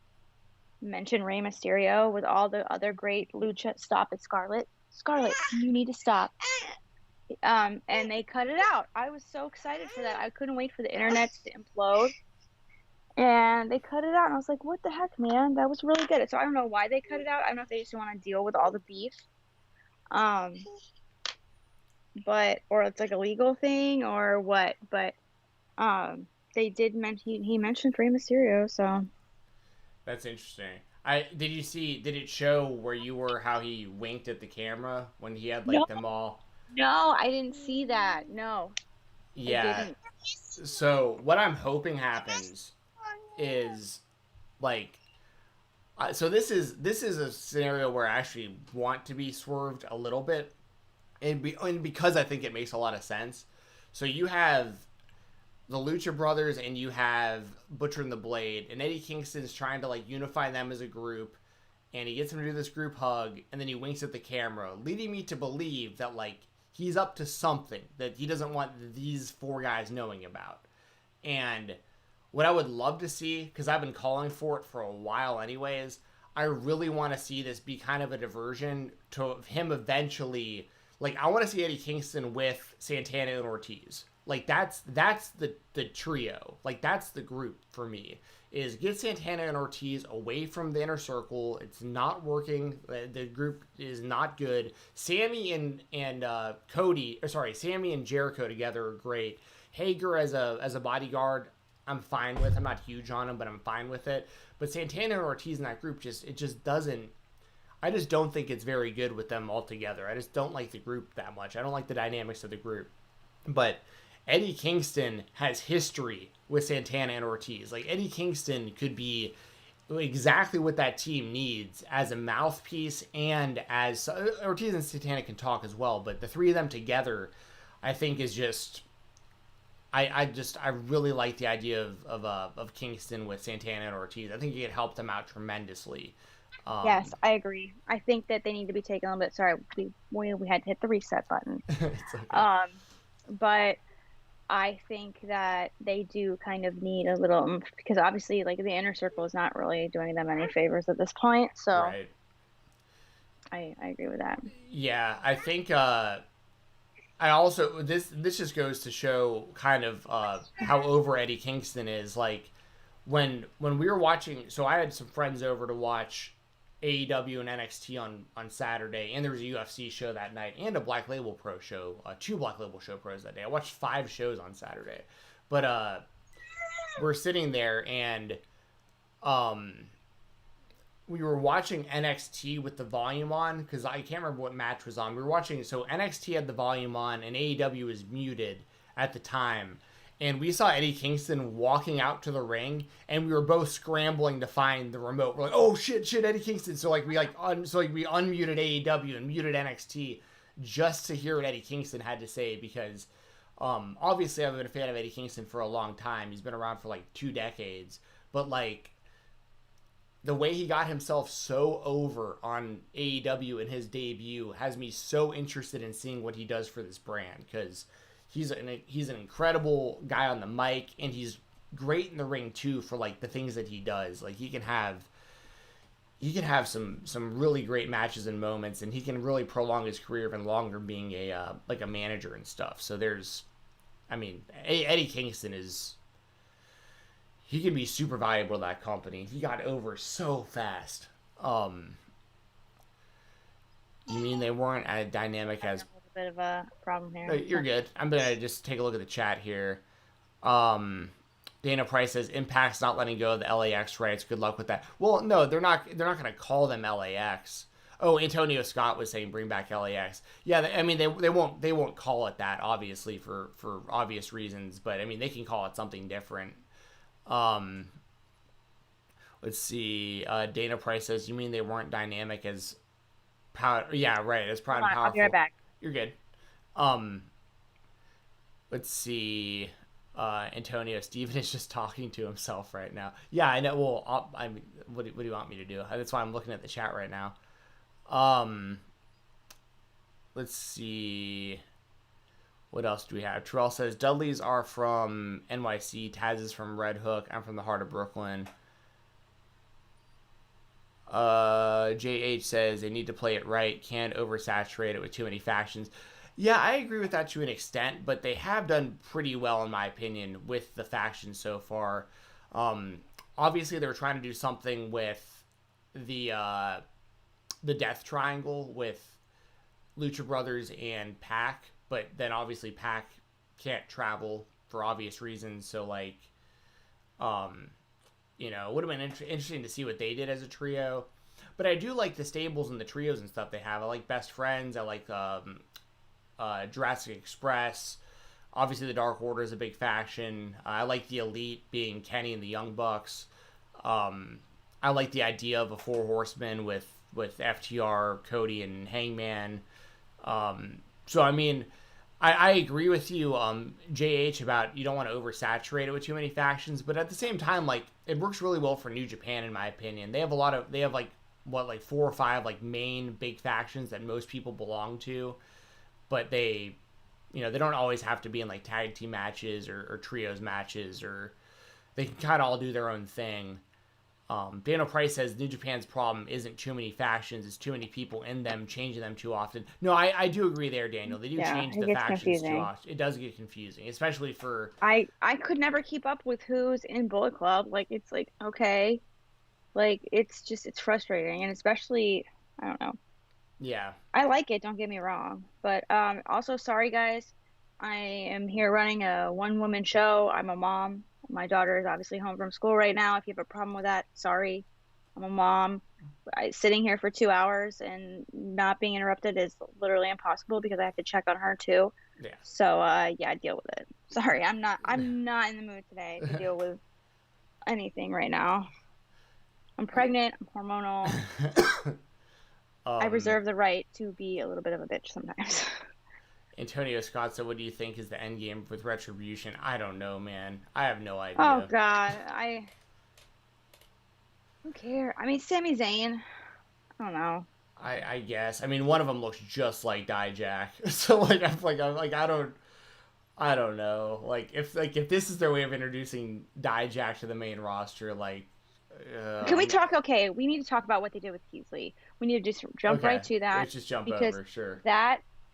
mention Rey Mysterio with all the other great lucha. Stop it, Scarlett. Scarlett, you need to stop. And they cut it out. I was so excited for that. I couldn't wait for the internet to implode. And they cut it out, and I was like, what the heck, man? That was really good. So I don't know why they cut it out. I don't know if they just want to deal with all the beef. Or it's like a legal thing or what. But they did mention, he mentioned Rey Mysterio, so. That's interesting. Did it show where you were, how he winked at the camera when he had them all? No, I didn't see that. No. Yeah. So what I'm hoping happens is like, so this is a scenario where I actually want to be swerved a little bit, and because I think it makes a lot of sense. So you have the Lucha Brothers and you have Butcher and the Blade, and Eddie Kingston's trying to like unify them as a group, and he gets them to do this group hug, and then he winks at the camera, leading me to believe that like he's up to something that he doesn't want these four guys knowing about. And what I would love to see, because I've been calling for it for a while anyways, I really want to see this be kind of a diversion to him eventually. Like, I want to see Eddie Kingston with Santana and Ortiz. Like, that's the trio. Like, that's the group for me. Is get Santana and Ortiz away from the inner circle. It's not working. The group is not good. Sammy and Sammy and Jericho together are great. Hager as a bodyguard, I'm fine with. I'm not huge on him, but I'm fine with it. But Santana and Ortiz in that group doesn't. I just don't think it's very good with them all together. I just don't like the group that much. I don't like the dynamics of the group. But Eddie Kingston has history with Santana and Ortiz. Like, Eddie Kingston could be exactly what that team needs as a mouthpiece, and as Ortiz and Santana can talk as well, but the three of them together, I think, is just I really like the idea of Kingston with Santana and Ortiz. I think it could help them out tremendously. Yes, I agree. I think that they need to be taken a little bit. Sorry, we had to hit the reset button. It's okay. But I think that they do kind of need a little, because obviously, like, the inner circle is not really doing them any favors at this point. So right. I agree with that. Yeah, I think I also this just goes to show kind of how over Eddie Kingston is. Like, when we were watching, so I had some friends over to watch AEW and NXT on Saturday, and there was a UFC show that night and a Black Label Pro show, 2 Black Label Show pros that day. I watched 5 shows on Saturday, but we're sitting there and we were watching NXT with the volume on, because I can't remember what match was on. We were watching, so NXT had the volume on and AEW was muted at the time. And we saw Eddie Kingston walking out to the ring, and we were both scrambling to find the remote. We're like, "Oh shit, Eddie Kingston!" So we unmuted AEW and muted NXT just to hear what Eddie Kingston had to say, because obviously I've been a fan of Eddie Kingston for a long time. He's been around for like 2 decades, but like the way he got himself so over on AEW in his debut has me so interested in seeing what he does for this brand, because he's an incredible guy on the mic, and he's great in the ring too for like the things that he does. Like, he can have some really great matches and moments, and he can really prolong his career even longer being a manager and stuff. So Eddie Kingston he can be super valuable to that company. He got over so fast. You mean they weren't as dynamic as... Bit of a problem here. You're good. I'm gonna just take a look at the chat here. Dana Price says Impact's not letting go of the LAX rights. Good luck with that. Well, no, they're not gonna call them LAX. Oh, Antonio Scott was saying bring back LAX. Yeah, they won't call it that, obviously, for obvious reasons. But I mean, they can call it something different. Let's see. Dana Price says, you mean they weren't dynamic as Proud? Yeah, right. As Proud and Powerful. I'll be right back. You're good. Let's see. Antonio, Stephen is just talking to himself right now. Yeah, I know. Well, what do you want me to do? That's why I'm looking at the chat right now. Let's see. What else do we have? Terrell says Dudley's are from NYC. Taz is from Red Hook. I'm from the heart of Brooklyn. JH says they need to play it right. Can't oversaturate it with too many factions. Yeah, I agree with that to an extent, but they have done pretty well, in my opinion, with the factions so far. Obviously, they were trying to do something with the Death Triangle with Lucha Brothers and Pac, but then obviously Pac can't travel for obvious reasons. So like, it would have been interesting to see what they did as a trio. But I do like the stables and the trios and stuff they have. I like Best Friends. I like Jurassic Express. Obviously, the Dark Order is a big faction. I like the Elite being Kenny and the Young Bucks. I like the idea of a Four Horsemen with FTR, Cody, and Hangman. So, I mean, I agree with you, JH, about you don't want to oversaturate it with too many factions, but at the same time, like, it works really well for New Japan, in my opinion. They have like 4 or 5, like, main big factions that most people belong to, but they don't always have to be in, like, tag team matches or trios matches, or they can kind of all do their own thing. Daniel Price says New Japan's problem isn't too many factions, it's too many people in them, changing them too often. No, I do agree there, Daniel. They do change the factions too often. It does get confusing, especially for... I could never keep up with who's in Bullet Club. Like, it's like, okay. Like, it's frustrating, and especially, I don't know. Yeah. I like it, don't get me wrong. But also, sorry, guys. I am here running a one-woman show. I'm a mom. My daughter is obviously home from school right now. If you have a problem with that, sorry. I'm a mom. Sitting here for 2 hours and not being interrupted is literally impossible because I have to check on her too. Yeah. So yeah, deal with it. Sorry, I'm not in the mood today to deal with anything right now. I'm pregnant. I'm hormonal. I reserve the right to be a little bit of a bitch sometimes. Antonio Scott said, what do you think is the end game with Retribution? I don't know, man. I have no idea. Oh, God. Who cares? I mean, Sami Zayn. I don't know. I guess. I mean, one of them looks just like Dijak. So, like, I don't know. Like, if this is their way of introducing Dijak to the main roster, like... Can we talk? Okay, we need to talk about what they did with Keithley. We need to just jump right to that. Let's just jump over, sure.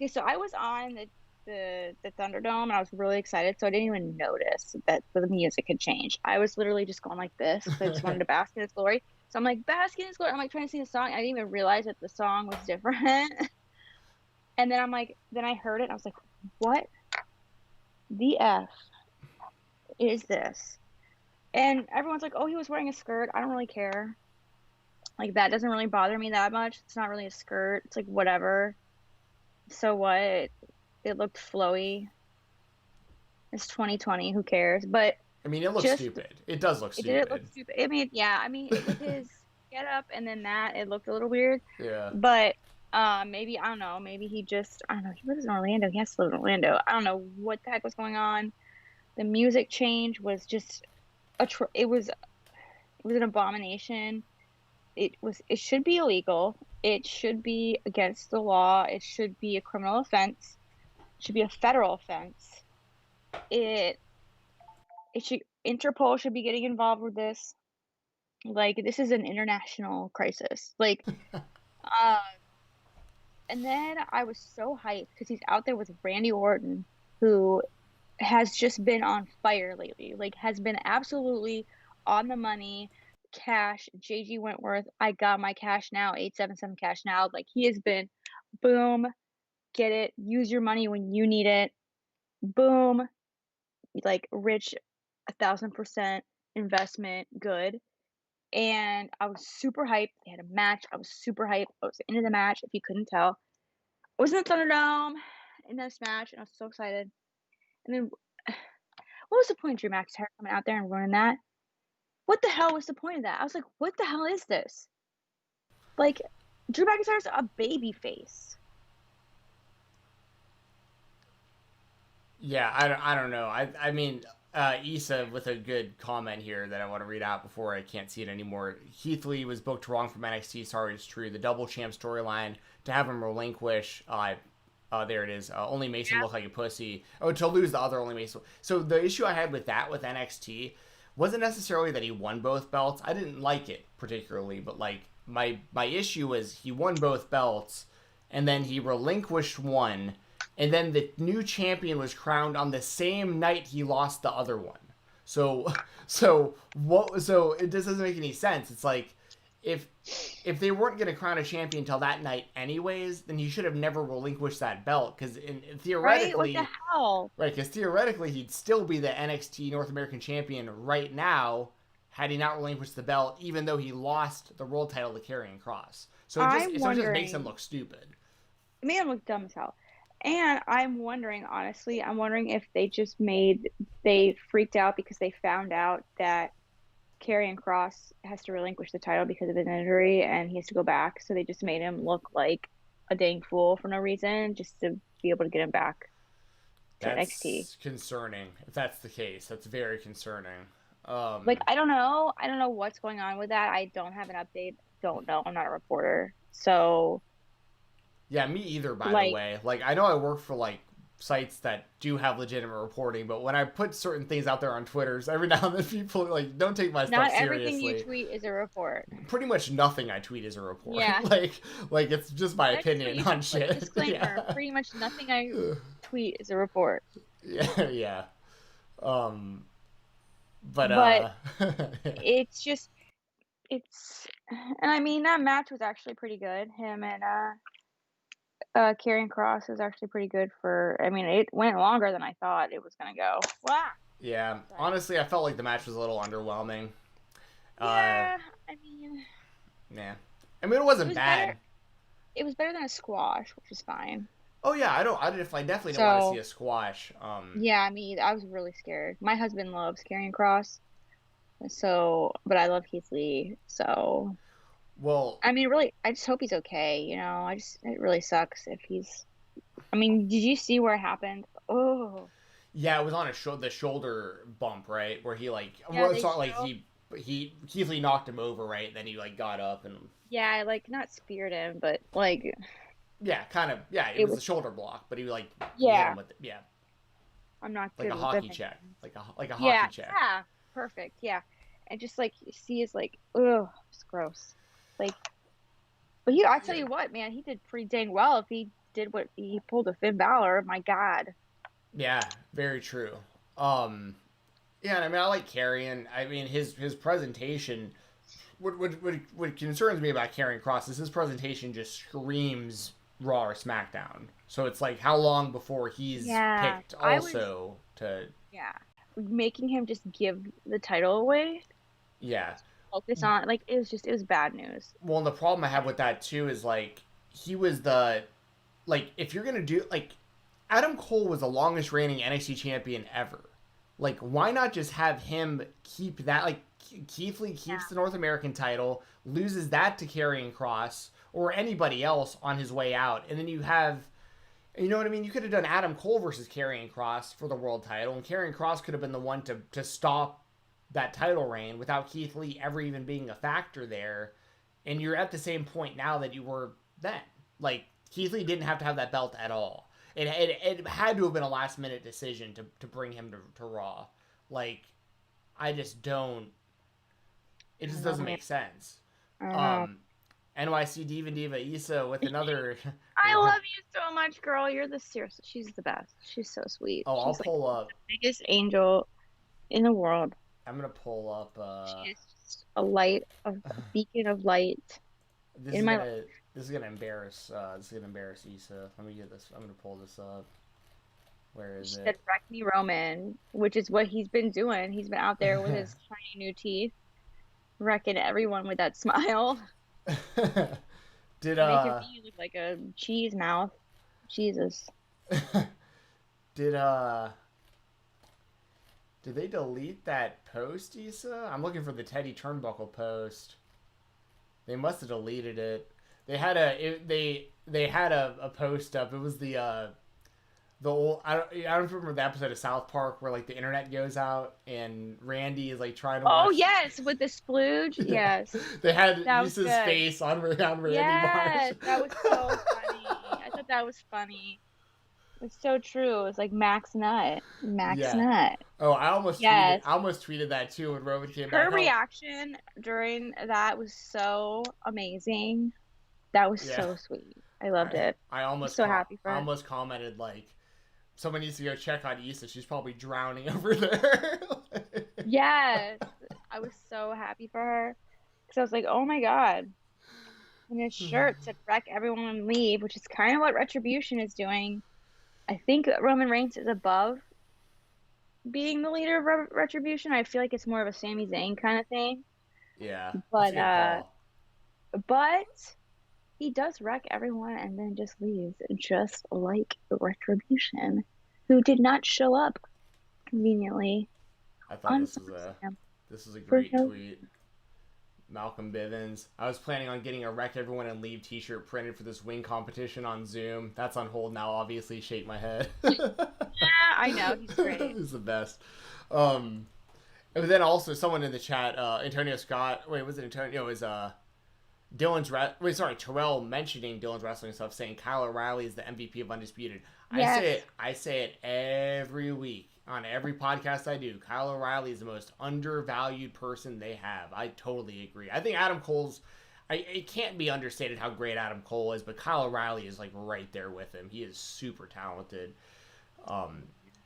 Okay, so I was on the Thunderdome, and I was really excited, so I didn't even notice that the music had changed. I was literally just going like this. I just wanted to bask in its glory. So I'm like, bask in its glory. I'm like trying to sing a song. I didn't even realize that the song was different. And then then I heard it, and I was like, what the F is this? And everyone's like, oh, he was wearing a skirt. I don't really care. Like, that doesn't really bother me that much. It's not really a skirt. It's like, whatever. So what? It looked flowy. It's 2020. Who cares? But I mean, it looks stupid. It does look stupid. It look stupid. I mean, yeah. I mean, with his get up and then that, it looked a little weird. Yeah. But maybe, I don't know. Maybe he just, I don't know. He lives in Orlando. He has to live in Orlando. I don't know what the heck was going on. The music change was just it was an abomination. It should be illegal. It should be against the law. It should be a criminal offense. It should be a federal offense. Interpol should be getting involved with this. Like, this is an international crisis. Like, and then I was so hyped because he's out there with Randy Orton, who has just been on fire lately. Like, has been absolutely on the money. Cash, JG Wentworth, I got my cash now, 877 cash now. Like, he has been, boom, get it, use your money when you need it, boom, like, rich, 1,000% investment, good. And I was super hyped. They had a match. I was super hyped. I was into the match, if you couldn't tell. I was in the Thunderdome in this match, and I was so excited. And then, what was the point of Drew McIntyre coming out there and ruining that? What the hell was the point of that? I was like, what the hell is this? Like, Drew McIntyre's a baby face. Yeah, I don't know. I mean, Issa with a good comment here that I want to read out before I can't see it anymore. Keith Lee was booked wrong from NXT. Sorry, it's true. The double champ storyline to have him relinquish. There it is. Only makes him look like a pussy. Oh, to lose the other only makes. So the issue I had with that with NXT wasn't necessarily that he won both belts. I didn't like it particularly, but like my issue was he won both belts, and then he relinquished one, and then the new champion was crowned on the same night he lost the other one. So what? So it just doesn't make any sense. It's like if they weren't going to crown a champion until that night anyways, then he should have never relinquished that belt, because theoretically, right? What the hell? Right, because theoretically he'd still be the NXT North American champion right now had he not relinquished the belt, even though he lost the world title to Karrion Kross. So it just makes him look stupid. It made him look dumb as hell. And I'm wondering, honestly, if they freaked out because they found out that Karrion Kross has to relinquish the title because of his injury and he has to go back. So they just made him look like a dang fool for no reason, just to be able to get him back to NXT. That's concerning. If that's the case, that's very concerning. Like, I don't know. I don't know what's going on with that. I don't have an update. Don't know. I'm not a reporter. So. Yeah, me either, by the way. Like, I know I work for, like, sites that do have legitimate reporting, but when I put certain things out there on Twitter, every now and then people, like, don't take my stuff seriously. Not everything you tweet is a report. Pretty much nothing I tweet is a report. Yeah. like it's just my opinion on shit. Disclaimer, yeah. Pretty much nothing I tweet is a report. Yeah. But it's just, and I mean, that match was actually pretty good. Him and Karrion Kross was actually pretty good it went longer than I thought it was going to go. Wow. Yeah. Honestly, I felt like the match was a little underwhelming. Yeah, Yeah. I mean, it wasn't bad. It was better than a squash, which is fine. Oh yeah, I definitely don't want to see a squash. Yeah, I was really scared. My husband loves Karrion Kross, but I love Keith Lee, so. Well, really, I just hope he's okay. It really sucks if he's. Did you see where it happened? Oh. Yeah, it was on the shoulder bump, right, where he Keith Lee knocked him over, right? Then he got up and. Yeah, not speared him, but Yeah, kind of. Yeah, it was a shoulder block, but he yeah. Hit him with it. Yeah. I'm not like good a with hockey them. check, like a hockey check. Yeah, perfect. Yeah, and just you see is ugh, it's gross. But I tell you what, man, he did pretty dang well. If he did what he pulled a Finn Balor, my God. Yeah, very true. Yeah, and I like Karrion. His presentation. What concerns me about Karrion Kross is his presentation just screams Raw or SmackDown. So it's how long before he's picked also to. Yeah, making him just give the title away. Yeah. Focus on it was bad news. Well, and the problem I have with that too is he was the if you're gonna do Adam Cole was the longest reigning NXT champion ever. Why not just have him keep that? Keith Lee keeps the North American title, loses that to Karrion Kross or anybody else on his way out, and then you have, you know what I mean? You could have done Adam Cole versus Karrion Kross for the world title, and Karrion Kross could have been the one to stop that title reign without Keith Lee ever even being a factor there, and you're at the same point now that you were then. Keith Lee didn't have to have that belt at all. It had to have been a last minute decision to bring him to Raw. I just don't. It just doesn't make sense. NYC Diva Issa with another. I love you so much, girl. She's the best. She's so sweet. Oh, I'll She's pull up. The biggest angel in the world. I'm gonna pull up. She is just a beacon of light in my life. This is gonna embarrass. Issa. Let me get this. I'm gonna pull this up. Where is it? Said wreck me Roman, which is what he's been doing. He's been out there with his shiny new teeth, wrecking everyone with that smile. Did making me look like a cheese mouth. Jesus. Did they delete that post, Issa? I'm looking for the Teddy Turnbuckle post. They must have deleted it. They had a post up. It was the old, I don't remember the episode of South Park where the internet goes out and Randy is trying to watch. Oh yes, with the splooge. Yes. They had Issa's face on Randy Marsh. Yes, that was so funny. I thought that was funny. It's so true. It's Max Nut. Nut. Oh, I almost tweeted that too when Roman came back. Her reaction during that was so amazing. That was so sweet. I loved it. I almost so happy for her. I almost commented someone needs to go check on Issa. She's probably drowning over there. Yes. I was so happy for her. Because I was like, oh my God. And his shirt said wreck everyone and leave, which is kind of what Retribution is doing. I think Roman Reigns is above being the leader of Retribution. I feel like it's more of a Sami Zayn kind of thing. Yeah. But he does wreck everyone and then just leaves, just like Retribution, who did not show up conveniently I thought on this was a for great no tweet. Malcolm Bivens. I was planning on getting a Wreck Everyone and Leave t-shirt printed for this wing competition on Zoom. That's on hold now, obviously. Shake my head. Yeah, I know. He's great. He's the best. And then also someone in the chat, Antonio Scott. Wait, was it Antonio? It was Terrell mentioning Dylan's wrestling stuff, saying Kyle O'Reilly is the MVP of Undisputed. Yes. I say it every week on every podcast I do. Kyle O'Reilly is the most undervalued person they have. I totally agree. I think Adam Cole's. It can't be understated how great Adam Cole is, but Kyle O'Reilly is like right there with him. He is super talented.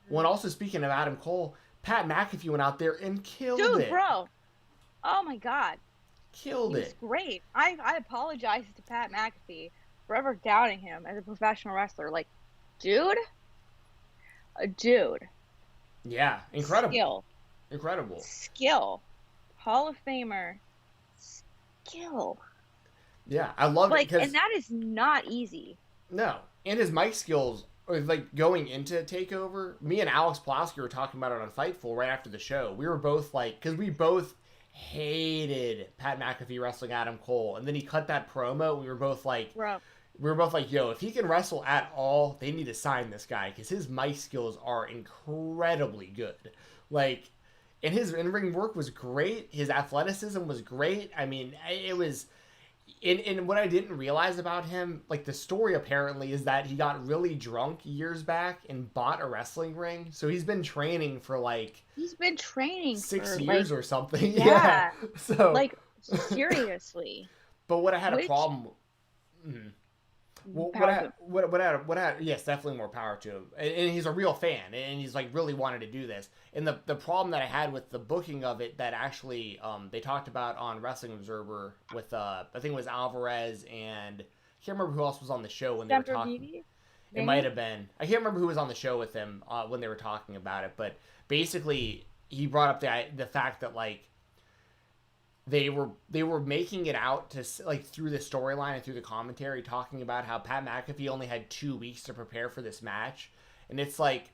When also speaking of Adam Cole, Pat McAfee went out there and killed it. Dude, bro. Oh my God. Killed it. He's great. I apologize to Pat McAfee for ever doubting him as a professional wrestler. Like, dude. Yeah, incredible. Skill. Incredible. Skill. Hall of Famer. Skill. Yeah, I love it. And that is not easy. No. And his mic skills, like going into TakeOver, me and Alex Pulaski were talking about it on Fightful right after the show. We were both like, because we both hated Pat McAfee wrestling Adam Cole. And then he cut that promo. We were both like, yo, if he can wrestle at all, they need to sign this guy because his mic skills are incredibly good. Like, and his in-ring work was great. His athleticism was great. I mean, it was... And what I didn't realize about him, like the story apparently is that he got really drunk years back and bought a wrestling ring. So he's been training for like... He's been training 6 years or something. Yeah. So... Like, seriously. But what I had a problem... Well, yes, definitely more power to him. And he's a real fan, and he's like really wanted to do this. And the problem that I had with the booking of it that actually they talked about on Wrestling Observer with I think it was Alvarez and I can't remember who else was on the show when they were talking. It might have been. I can't remember who was on the show with him when they were talking about it, but basically he brought up the fact that like they were making it out to like through the storyline and through the commentary talking about how Pat McAfee only had 2 weeks to prepare for this match. And it's like,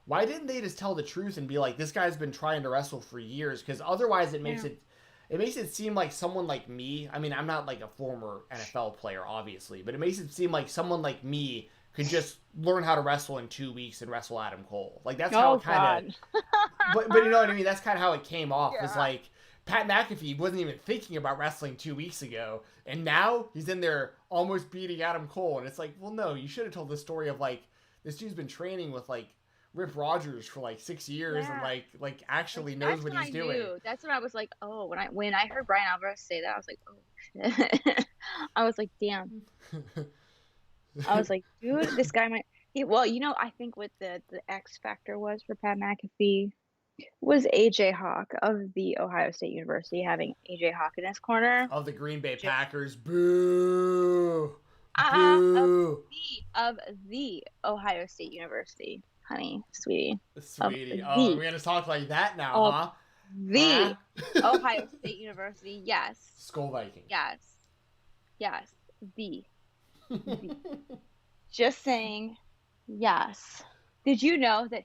why didn't they just tell the truth and be like, this guy's been trying to wrestle for years? Because otherwise it makes it seem like someone like me. I mean, I'm not like a former NFL player, obviously, but it makes it seem like someone like me could just learn how to wrestle in 2 weeks and wrestle Adam Cole. Like that's how it kind of. But you know what I mean? That's kind of how it came off. Yeah. It's like Pat McAfee wasn't even thinking about wrestling 2 weeks ago, and now he's in there almost beating Adam Cole. And it's like, well, no, you should have told the story of like this dude's been training with like Rip Rogers for like 6 years and like actually knows what he's doing. That's when I was like, oh, when I heard Brian Alvarez say that, I was like, oh shit. I was like, damn. I was like, dude, this guy might. Well, you know, I think what the X factor was for Pat McAfee was AJ Hawk of the Ohio State University, having AJ Hawk in his corner. Of the Green Bay Packers. Boo! Boo! Of the Ohio State University. Honey, sweetie. Sweetie. Oh, we're going to talk like that now, huh? The Ohio State University, yes. Skull Viking. Yes. The. Just saying, yes. Did you know that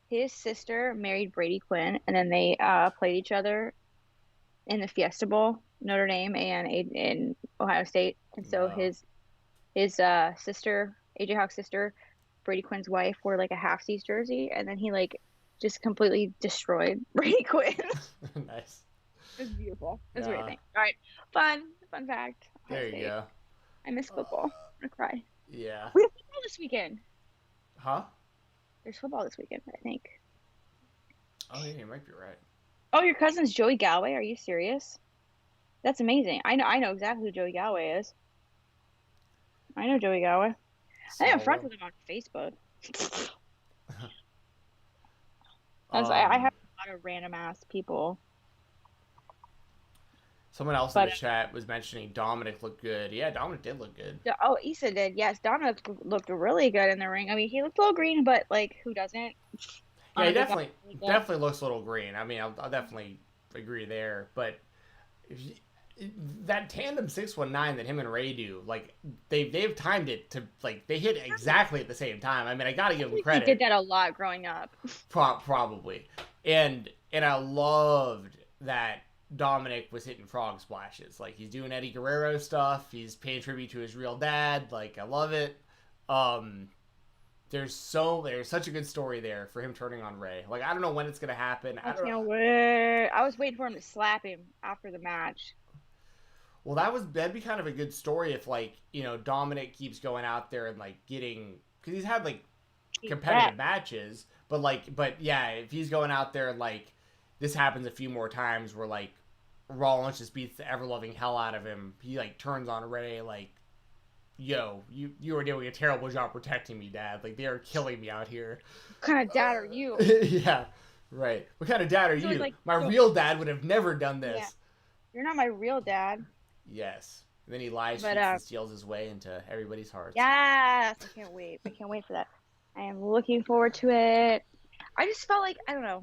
his sister married Brady Quinn, and then they played each other in the Fiesta Bowl, Notre Dame and in Ohio State. And so his sister, AJ Hawk's sister, Brady Quinn's wife, wore like a half-sleeve jersey, and then he like just completely destroyed Brady Quinn. Nice. It was beautiful. It was a great thing. All right, fun fact. There you go. I miss football. I'm gonna cry. Yeah. We have football this weekend. Huh? There's football this weekend, I think. Oh yeah, you might be right. Oh, your cousin's Joey Galway? Are you serious? That's amazing. I know exactly who Joey Galway is. I know Joey Galway. I am friends with him on Facebook. I have a lot of random ass people. Someone else in the chat was mentioning Dominic looked good. Yeah, Dominic did look good. Oh, Issa did. Yes, Dominic looked really good in the ring. I mean, he looked a little green, but like, who doesn't? Yeah, he definitely looks a little green. I mean, I'll definitely agree there. But that tandem 619 that him and Ray do, like they've timed it to like they hit exactly at the same time. I mean, I gotta give them credit. He did that a lot growing up. Probably, and I loved that Dominic was hitting frog splashes. Like he's doing Eddie Guerrero stuff. He's paying tribute to his real dad. Like I love it. There's such a good story there for him turning on Ray. Like I don't know when it's gonna happen. I can't wait. I was waiting for him to slap him after the match. Well, that'd be kind of a good story if, like, you know, Dominic keeps going out there and, like, getting... Because he's had, like, competitive matches. But yeah, if he's going out there and, like, this happens a few more times where, like, Rollins just beats the ever-loving hell out of him. He, like, turns on Ray, like, yo, you are doing a terrible job protecting me, Dad. Like, they are killing me out here. What kind of dad are you? Yeah, right. What kind of dad are you? Like, my real dad would have never done this. Yeah. You're not my real dad. Yes. And then he lies, cheats, and steals his way into everybody's hearts. Yes! I can't wait. I can't wait for that. I am looking forward to it. I just felt like, I don't know.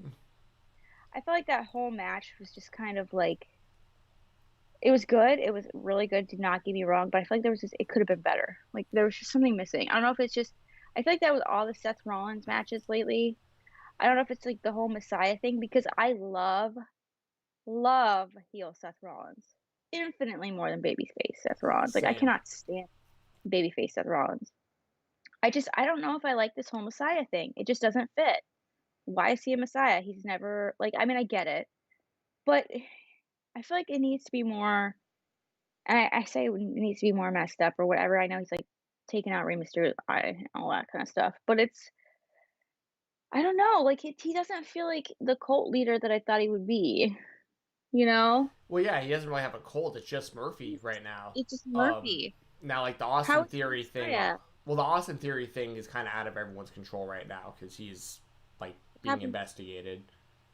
I felt like that whole match was just kind of like, it was good. It was really good. Do not get me wrong. But I feel like it could have been better. Like, there was just something missing. I don't know if it's just, I feel like that was all the Seth Rollins matches lately. I don't know if it's like the whole Messiah thing, because I love heel Seth Rollins. Infinitely more than babyface Seth Rollins. Like, Same. I cannot stand babyface Seth Rollins. I don't know if I like this whole Messiah thing. It just doesn't fit. Why is he a Messiah? He's never, like, I mean, I get it. But I feel like it needs to be more, and I say it needs to be more messed up or whatever. I know he's, like, taking out Rey Mysterio's eye and all that kind of stuff. But it's, I don't know. Like, he doesn't feel like the cult leader that I thought he would be. You know? Well, yeah, he doesn't really have a cult. It's just Murphy right now. It's just Murphy. Now, like, the Austin Theory thing... Well, the Austin Theory thing is kind of out of everyone's control right now, because he's, like, being investigated.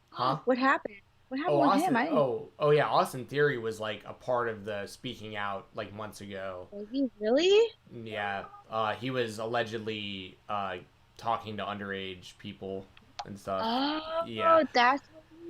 Huh? What happened? What happened with him? Oh, yeah, Austin Theory was, like, a part of the speaking out, like, months ago. Was he really? Yeah. He was allegedly talking to underage people and stuff. Oh, yeah. That's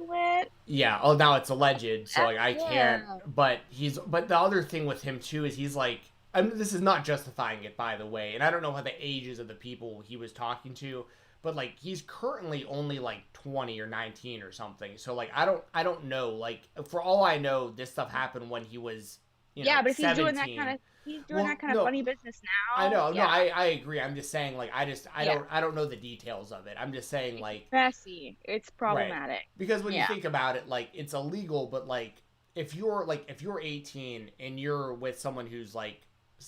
went. Yeah. Oh, now it's alleged, so like I can't. But the other thing with him too is he's like, I mean, this is not justifying it, by the way, and I don't know how the ages of the people he was talking to, but like he's currently only like 20 or 19 or something. So like I don't know. Like for all I know, this stuff happened when he was but if 17. He's doing that kind of funny business now. I know. Yeah. No, I agree. I'm just saying, like, I don't know the details of it. I'm just saying, like, messy. It's problematic. Right. Because when you think about it, like, it's illegal, but like, if you're 18 and you're with someone who's like,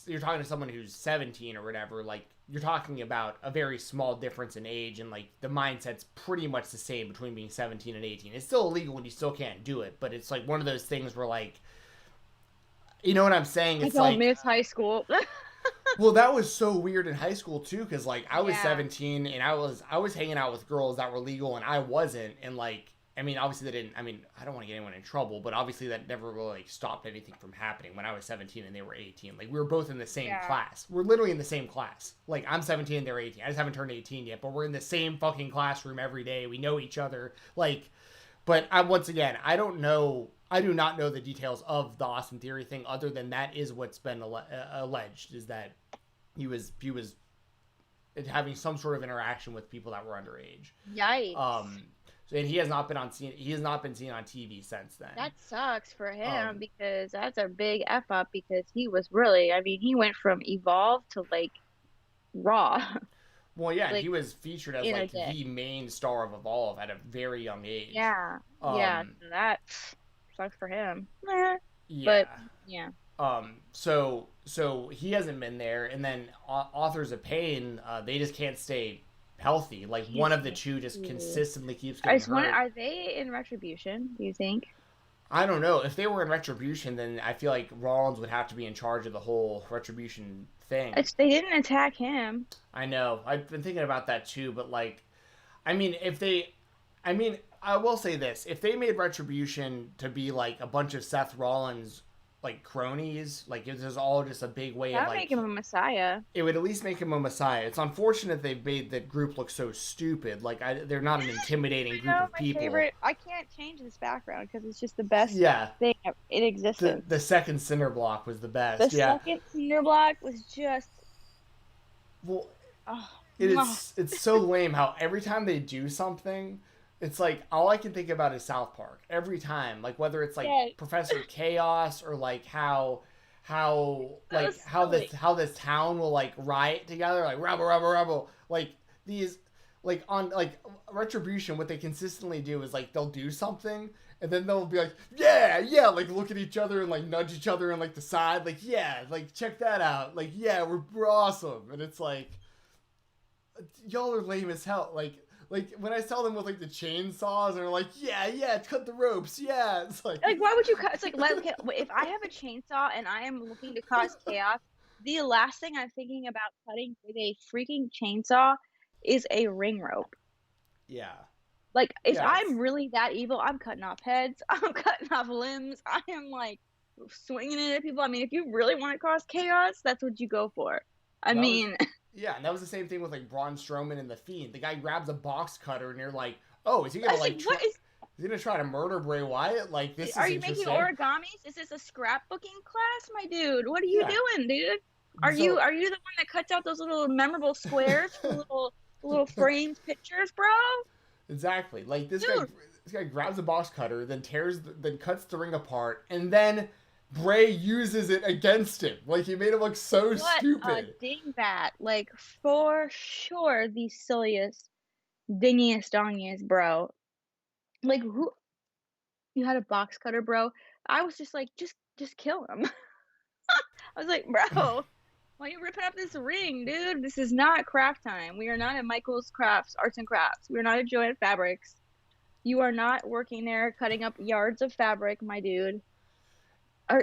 you're talking to someone who's 17 or whatever, like, you're talking about a very small difference in age, and like the mindset's pretty much the same between being 17 and 18. It's still illegal and you still can't do it, but it's like one of those things where like, you know what I'm saying? It's I don't miss high school. Well, that was so weird in high school too, because like I was 17 and I was hanging out with girls that were legal and I wasn't, and like I mean obviously they didn't. I mean I don't want to get anyone in trouble, but obviously that never really like stopped anything from happening when I was 17 and they were 18. Like we were both in the same class. We're literally in the same class. Like I'm 17 and they're 18. I just haven't turned 18 yet, but we're in the same fucking classroom every day. We know each other. Like, but once again, I don't know. I do not know the details of the Austin Theory thing, other than that is what's been alleged, is that he was having some sort of interaction with people that were underage. Yikes. And he has not been seen on TV since then. That sucks for him, because that's a big F up, because he was really, I mean, he went from Evolve to like Raw. Well, yeah, like, he was featured as like the main star of Evolve at a very young age. Yeah. So that sucks for him. Yeah. But yeah. So he hasn't been there, and then Authors of Pain, they just can't stay healthy. Like one of the two just consistently keeps getting hurt. Are they in Retribution, do you think? I don't know. If they were in Retribution, then I feel like Rollins would have to be in charge of the whole Retribution thing. They didn't attack him. I know. I've been thinking about that too, but like, I mean, I will say this. If they made Retribution to be like a bunch of Seth Rollins like cronies. Like it was all just a big way That of would like make him a messiah. it would at least make him a messiah. It's unfortunate they've made that group look so stupid. Like they're not an intimidating group of My people. favorite. I can't change this background because it's just the best thing in existence. The second cinder block was the best. The second cinder block was just. Well, Oh, it's so lame how every time they do something, it's like all I can think about is South Park. Every time, like whether it's like Professor Chaos or like how this town will like riot together, like rebel, like these like on like Retribution. What they consistently do is like they'll do something and then they'll be like yeah, like look at each other and like nudge each other in like the side, like yeah, like check that out, like yeah, we're awesome, and it's like y'all are lame as hell. Like when I saw them with like the chainsaws and they're like, yeah, cut the ropes, yeah. It's like why would you cut? It's like if I have a chainsaw and I am looking to cause chaos, the last thing I'm thinking about cutting with a freaking chainsaw is a ring rope. Yeah. Like if I'm really that evil, I'm cutting off heads, I'm cutting off limbs, I am like swinging it at people. I mean, if you really want to cause chaos, that's what you go for. I mean. Yeah, and that was the same thing with like Braun Strowman and the Fiend. The guy grabs a box cutter, and you're like, "Oh, is he gonna like? Is he gonna try to murder Bray Wyatt? Like this? Are you making origamis? Is this a scrapbooking class, my dude? What are you doing, dude? Are you the one that cuts out those little memorable squares for little framed pictures, bro? Exactly. Like this guy grabs a box cutter, then cuts the ring apart, and then Bray uses it against him. Like, he made him look so stupid. What a dingbat. Like, for sure, the silliest, dingiest, dongiest, bro. Like, who... You had a box cutter, bro? I was just like, just kill him. I was like, bro, why are you ripping up this ring, dude? This is not craft time. We are not at Michael's Crafts, Arts and Crafts. We are not at Joanne Fabrics. You are not working there cutting up yards of fabric, my dude.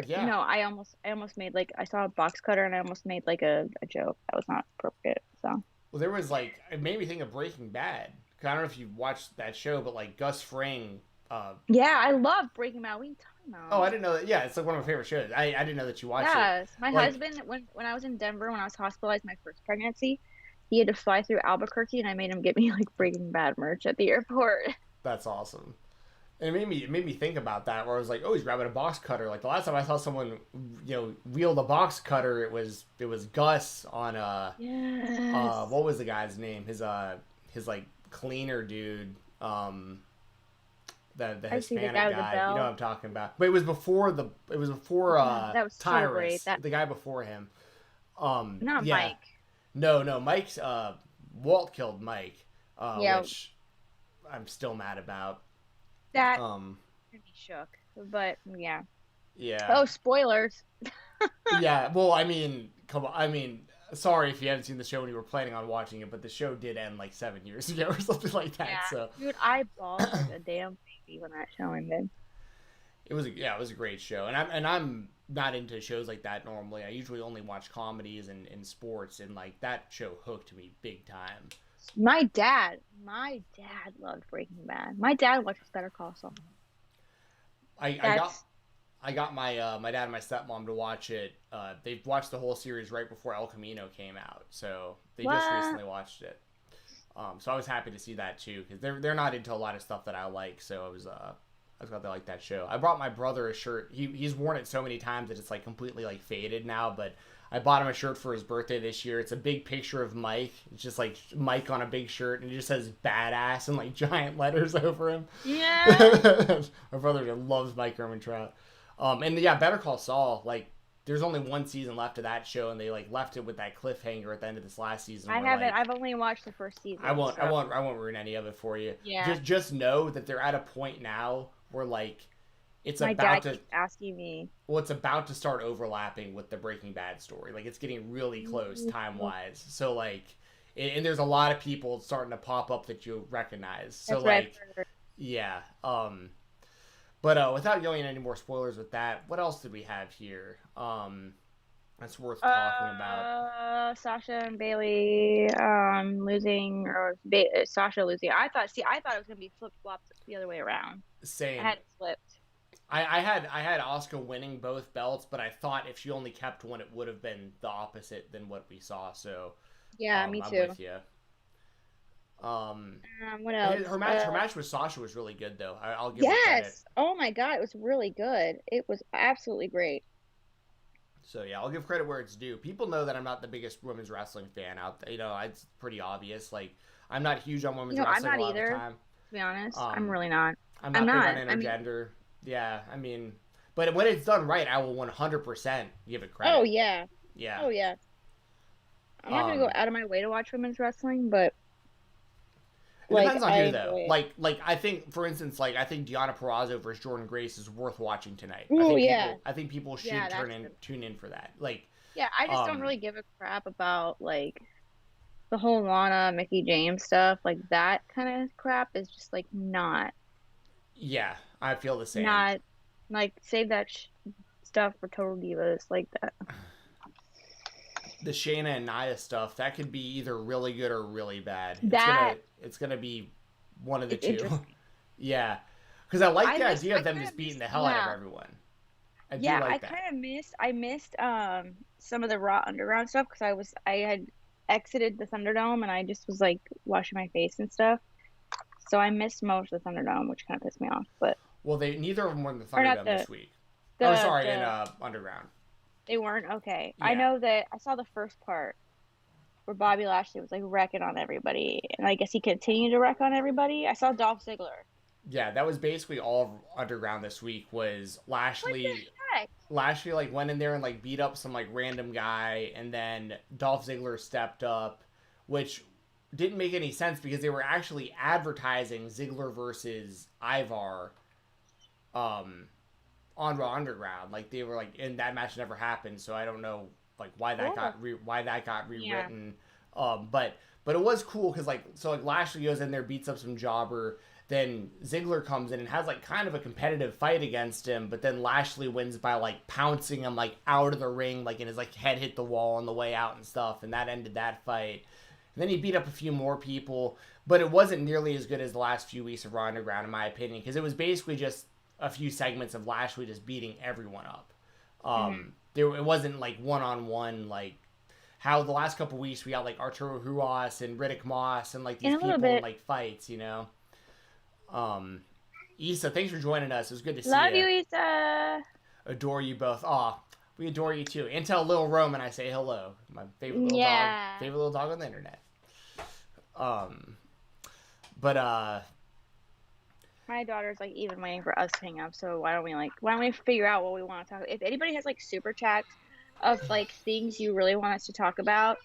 No, I almost made like I saw a box cutter and I almost made like a joke that was not appropriate. So well, there was like it made me think of Breaking Bad. I don't know if you watched that show, but like Gus Fring. Yeah, I love Breaking Bad. What are you talking about? Oh, I didn't know that. Yeah, it's like one of my favorite shows. I didn't know that you watched it. Yes, my husband when I was in Denver when I was hospitalized my first pregnancy, he had to fly through Albuquerque and I made him get me like Breaking Bad merch at the airport. That's awesome. And it made me think about that, where I was like, oh, he's grabbing a box cutter. Like the last time I saw someone, wield a box cutter, it was Gus on what was the guy's name? His like cleaner dude, the Hispanic guy. You know what I'm talking about. But it was before that was Tyrus, the guy before him. Not Mike. No, Mike's Walt killed Mike, which I'm still mad about. That made me shook, but yeah. Yeah. Oh, spoilers. Yeah, well, I mean, come on. I mean, sorry if you haven't seen the show when you were planning on watching it, but the show did end like 7 years ago or something like that. Yeah. So, dude, I bawled like a damn baby when that show ended. It was a great show, and I'm not into shows like that normally. I usually only watch comedies and sports, and like that show hooked me big time. My dad loved Breaking Bad. My dad watches Better Call Saul. I got my dad and my stepmom to watch it. They've watched the whole series right before El Camino came out, so they just recently watched it. So I was happy to see that too, because they're not into a lot of stuff that I like. So I was glad they liked that show. I brought my brother a shirt. He's worn it so many times that it's like completely like faded now, but I bought him a shirt for his birthday this year. It's a big picture of Mike. It's just like Mike on a big shirt, and it just says "badass" in like giant letters over him. Yeah. My brother loves Mike Ehrmantraut. And yeah, Better Call Saul. Like, there's only one season left of that show, and they like left it with that cliffhanger at the end of this last season. I haven't. I've only watched the first season. I won't ruin any of it for you. Yeah. Just know that they're at a point now where like it's my dad keeps asking me. Well, it's about to start overlapping with the Breaking Bad story. Like, it's getting really close time wise. So like, and there's a lot of people starting to pop up that you recognize. So like, yeah. But without going into any more spoilers with that, what else did we have here? That's worth talking about. Sasha and Bayley losing, or Sasha losing. I thought it was gonna be flip flopped the other way around. Same. I had it flipped. I had Asuka winning both belts, but I thought if she only kept one, it would have been the opposite than what we saw. So Yeah, me I'm too. with you. What else? Her match with Sasha was really good, though. I'll give her credit. Yes. Oh my God, it was really good. It was absolutely great. So yeah, I'll give credit where it's due. People know that I'm not the biggest women's wrestling fan out there. You know, it's pretty obvious. Like, I'm not huge on women's wrestling I'm not a lot either, of the time. To be honest, I'm really not. I'm not big on intergender. Yeah, I mean, but when it's done right, I will 100% give it credit. Oh yeah. Yeah. Oh yeah. I'm not gonna go out of my way to watch women's wrestling, but it depends on who though. Like I think, for instance, I think Deonna Purrazzo versus Jordynne Grace is worth watching tonight. Oh yeah. I think people should tune in for that. Yeah, I just don't really give a crap about the whole Lana, Mickey James stuff. Like that kind of crap is just not. Yeah, I feel the same. Not save that stuff for Total Divas like that. The Shayna and Nia stuff, that could be either really good or really bad. It's gonna be one of the two. Yeah, because I like the idea of them just beating the hell out of everyone. I missed some of the Raw Underground stuff because I had exited the Thunderdome and I just was washing my face and stuff. So I missed most of the Thunderdome, which kind of pissed me off. But neither of them were in the Thunderdome this week. In Underground. They weren't? Okay. Yeah. I know that I saw the first part where Bobby Lashley was wrecking on everybody, and I guess he continued to wreck on everybody. I saw Dolph Ziggler. Yeah, that was basically all of Underground this week was Lashley. What the heck? Lashley went in there and beat up some random guy, and then Dolph Ziggler stepped up, which didn't make any sense because they were actually advertising Ziggler versus Ivar on Raw Underground. They were and that match never happened, so I don't know why that got rewritten. Yeah. But it was cool because Lashley goes in there, beats up some jobber, then Ziggler comes in and has kind of a competitive fight against him, but then Lashley wins by pouncing him out of the ring, and his head hit the wall on the way out and stuff, and that ended that fight. And then he beat up a few more people, but it wasn't nearly as good as the last few weeks of Raw Underground, in my opinion, because it was basically just a few segments of Lashley just beating everyone up. It wasn't one-on-one how the last couple weeks we got Arturo Ruas and Riddick Moss and these people in fights, you know. Issa, thanks for joining us. It was good to see you. Love you, Issa. Adore you both. Aw, we adore you too. And tell Lil Roman I say hello. My favorite little dog. Favorite little dog on the internet. My daughter's even waiting for us to hang up, so why don't we figure out what we want to talk about? If anybody has super chats of things you really want us to talk about,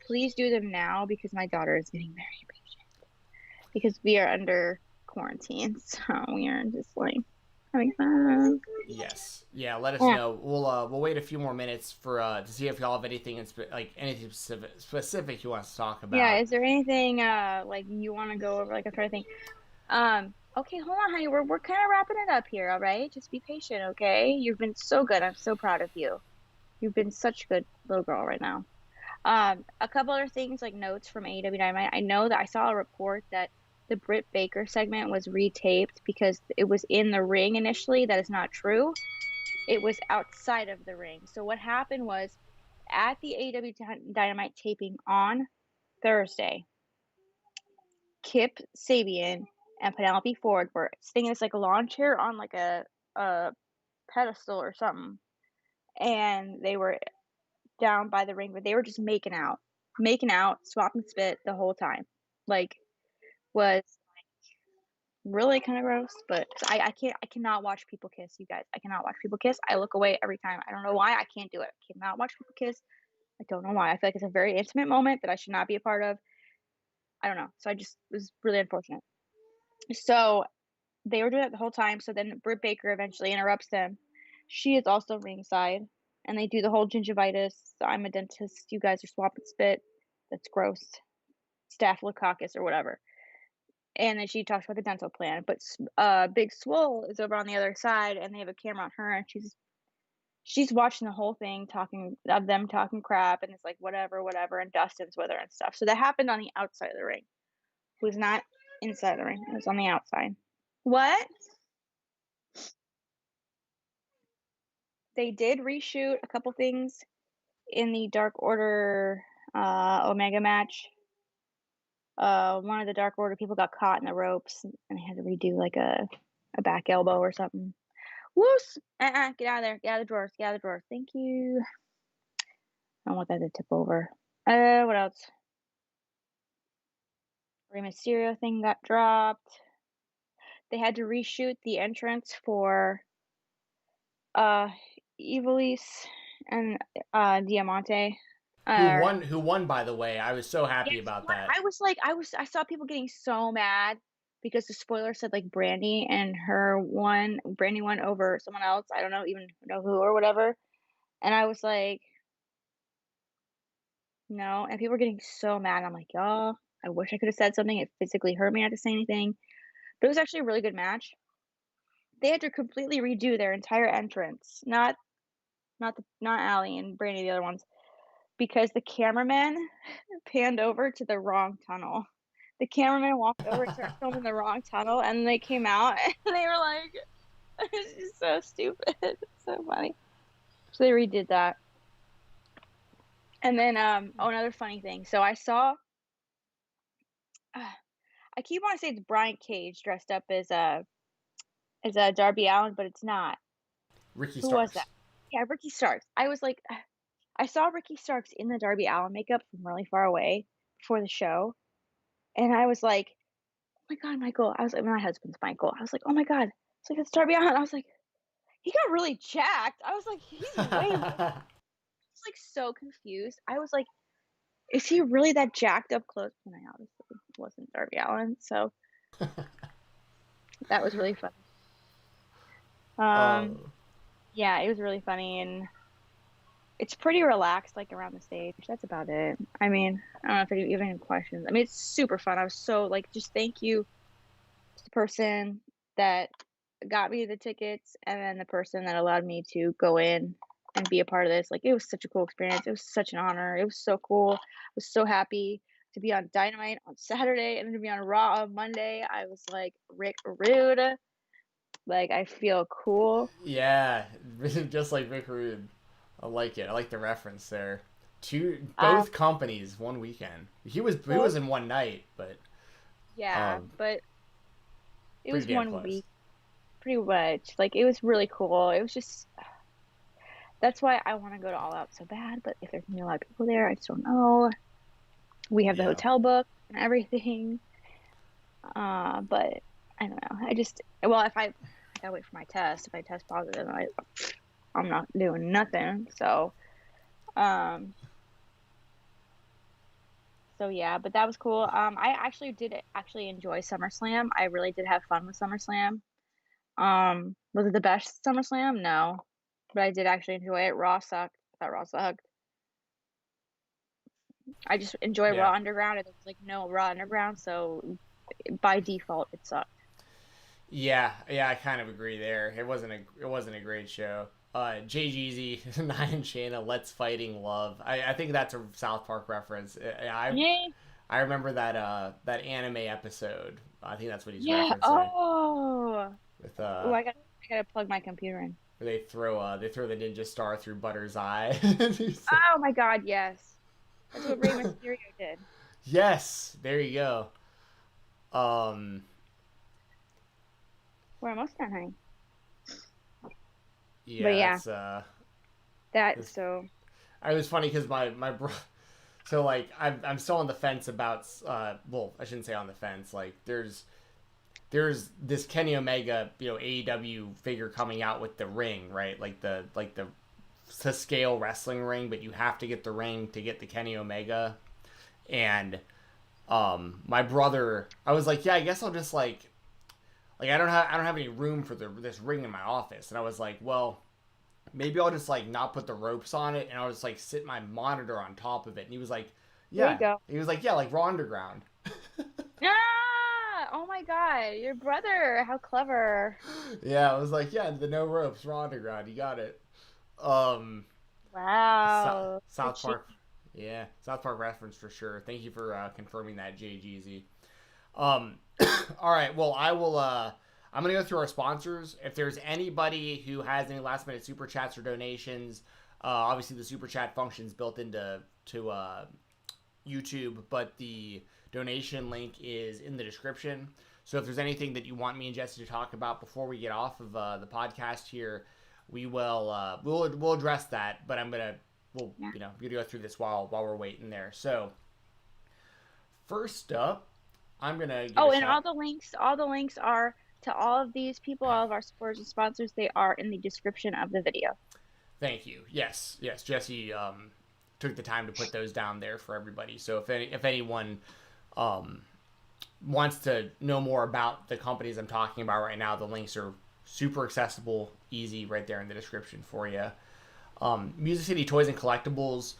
please do them now because my daughter is getting very impatient. Because we are under quarantine, so we are just having fun. Yes. Yeah, let us know. We'll wait a few more minutes for to see if y'all have anything anything specific you want us to talk about. Yeah, is there anything you want to go over? I'm trying to think. Okay, hold on, honey. We're kind of wrapping it up here, all right? Just be patient, okay? You've been so good. I'm so proud of you. You've been such a good little girl right now. A couple other things, notes from AEW Dynamite. I know that I saw a report that the Britt Baker segment was retaped because it was in the ring initially. That is not true. It was outside of the ring. So what happened was at the AEW Dynamite taping on Thursday, Kip Sabian and Penelope Ford were sitting in this lawn chair on a pedestal or something, and they were down by the ring, but they were just making out, swap and spit the whole time. Was really kind of gross, but I cannot watch people kiss, you guys. I cannot watch people kiss. I look away every time. I don't know why. I can't do it. I cannot watch people kiss. I don't know why. I feel it's a very intimate moment that I should not be a part of. I don't know. So it was really unfortunate. So they were doing it the whole time. So then Britt Baker eventually interrupts them. She is also ringside, and they do the whole gingivitis. I'm a dentist. You guys are swapping spit. That's gross. Staphylococcus or whatever. And then she talks about the dental plan. But Big Swole is over on the other side, and they have a camera on her, and she's watching the whole thing, talking crap, and it's whatever, and Dustin's with her and stuff. So that happened on the outside of the ring. It was not inside the ring. It was on the outside. What? they did reshoot a couple things in the Dark Order Omega match. One of the Dark Order people got caught in the ropes and they had to redo like a back elbow or something. Woos! Get out of there. Get out of the drawers. Get out of the drawers. Thank you. I don't want that to tip over. What else? Rey Mysterio thing got dropped. They had to reshoot the entrance for Ivelisse and Diamante. Who won, by the way? I was so happy about that. I saw people getting so mad because the spoiler said like Brandy won over someone else. I don't know who or whatever. And I was like, no. And people were getting so mad. I'm like, y'all, I wish I could have said something. It physically hurt me not to say anything. But it was actually a really good match. They had to completely redo their entire entrance. Not Allie and Brandy, the other ones. Because the cameraman panned over to the wrong tunnel. The cameraman walked over to film in the wrong tunnel, and they came out, and they were like, "This is so stupid." It's so funny. So they redid that. And then, another funny thing. So I saw. I keep wanting to say it's Brian Cage dressed up as Darby Allin, but it's not. Ricky Who Starks. was that? Yeah, Ricky Starks. I was like. I saw Ricky Starks in the Darby Allin makeup from really far away before the show. And I was like, oh my God, Michael. I was like, my husband's Michael. I was like, oh my God. It's like, it's Darby Allin. I was like, he got really jacked. I was like, he's way more. I was like so confused. I was like, is he really that jacked up close? And I obviously wasn't Darby Allin. So that was really fun. Yeah, it was really funny. And it's pretty relaxed, like, around the stage. That's about it. I mean, I don't know if you have any questions. I mean, it's super fun. I was so, like, just thank you to the person that got me the tickets and then the person that allowed me to go in and be a part of this. Like, it was such a cool experience. It was such an honor. It was so cool. I was so happy to be on Dynamite on Saturday and then to be on Raw on Monday. I was like, Rick Rude. Like, I feel cool. Yeah, just like Rick Rude. I like it. I like the reference there. Both companies, one weekend. He was in one night, but yeah, but it was one close. week, pretty much. Like, it was really cool. It was just that's why I want to go to All Out so bad. But if there's gonna be a lot of people there, I just don't know. We have the hotel book and everything, but I don't know. If I gotta wait for my test. If I test positive, I'm not doing nothing. So yeah, but that was cool. I actually did enjoy SummerSlam. I really did have fun with SummerSlam. Was it the best SummerSlam? No, but I did actually enjoy it. Raw sucked. I thought Raw sucked. I just enjoy Raw Underground, and there was like no Raw Underground, so by default it sucked. Yeah, I kind of agree there. It wasn't a great show. JGZ, Nia and Shayna, Let's Fighting Love. I think that's a South Park reference. I remember that anime episode. I think that's what he's referencing. Oh. With I gotta plug my computer in. Where they throw the ninja star through Butter's eye. Oh my God, yes. That's what Rey Mysterio did. Yes, there you go. We're almost done, honey. Yeah, but yeah, it was funny because my bro. So like I'm still on the fence about. Well, I shouldn't say on the fence. Like there's this Kenny Omega, AEW figure coming out with the ring, right? Like the to scale wrestling ring, but you have to get the ring to get the Kenny Omega. And my brother, I was like, yeah, I guess I'll just like I don't have any room for this ring in my office. And I was like, well, maybe I'll just like not put the ropes on it and I'll just like sit my monitor on top of it. And he was like, yeah. There you go. He was like, yeah, like Raw Underground. Oh my God, your brother, how clever. Yeah, I was like, yeah, the no ropes, Raw Underground, you got it. Wow. South Park. Yeah, South Park reference for sure. Thank you for confirming that, JGZ. All right, well, I I'm going to go through our sponsors. If there's anybody who has any last minute super chats or donations, obviously the super chat function's built into YouTube, but the donation link is in the description. So if there's anything that you want me and Jessi to talk about before we get off of the podcast here, we will we'll address that. But we're gonna go through this while we're waiting there. So first up, I'm gonna all the links are to all of these people, all of our supporters and sponsors. They are in the description of the video. Thank you. Yes, Jessi took the time to put those down there for everybody. So if anyone wants to know more about the companies I'm talking about right now, the links are super accessible, easy, right there in the description for you. Music City Toys and Collectibles,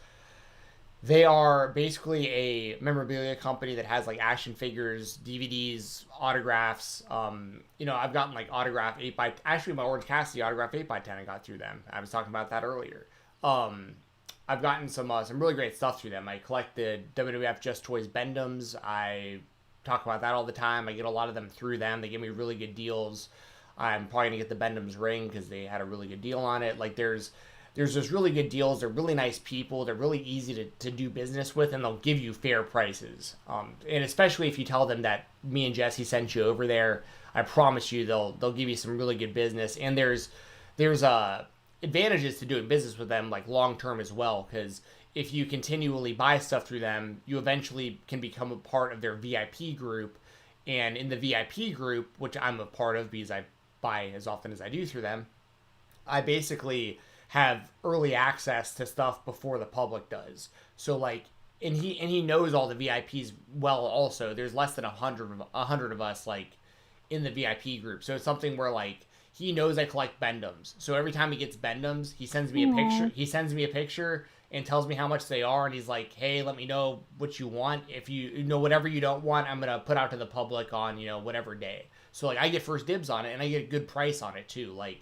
they are basically a memorabilia company that has like action figures, DVDs, autographs. I've gotten like autograph 8x, actually my Orange Cassidy autograph 8x10 I got through them. I was talking about that earlier. I've gotten some really great stuff through them. I collect the WWF Just Toys Bendems. I talk about that all the time. I get a lot of them through them. They give me really good deals. I'm probably gonna get the Bendems ring because they had a really good deal on it. Like there's just really good deals. They're really nice people. They're really easy to do business with, and they'll give you fair prices. And especially if you tell them that me and Jessi sent you over there, I promise you they'll give you some really good business. And there's advantages to doing business with them, like long term as well, because if you continually buy stuff through them, you eventually can become a part of their VIP group. And in the VIP group, which I'm a part of because I buy as often as I do through them, I basically have early access to stuff before the public does. So like, and he knows all the VIPs well also. There's less than 100 of us like in the VIP group. So it's something where like he knows I collect Bendems. So every time he gets Bendems, he sends me a picture. He sends me a picture and tells me how much they are, and he's like, "Hey, let me know what you want. If you know whatever you don't want, I'm gonna put out to the public on whatever day." So like I get first dibs on it, and I get a good price on it too. Like,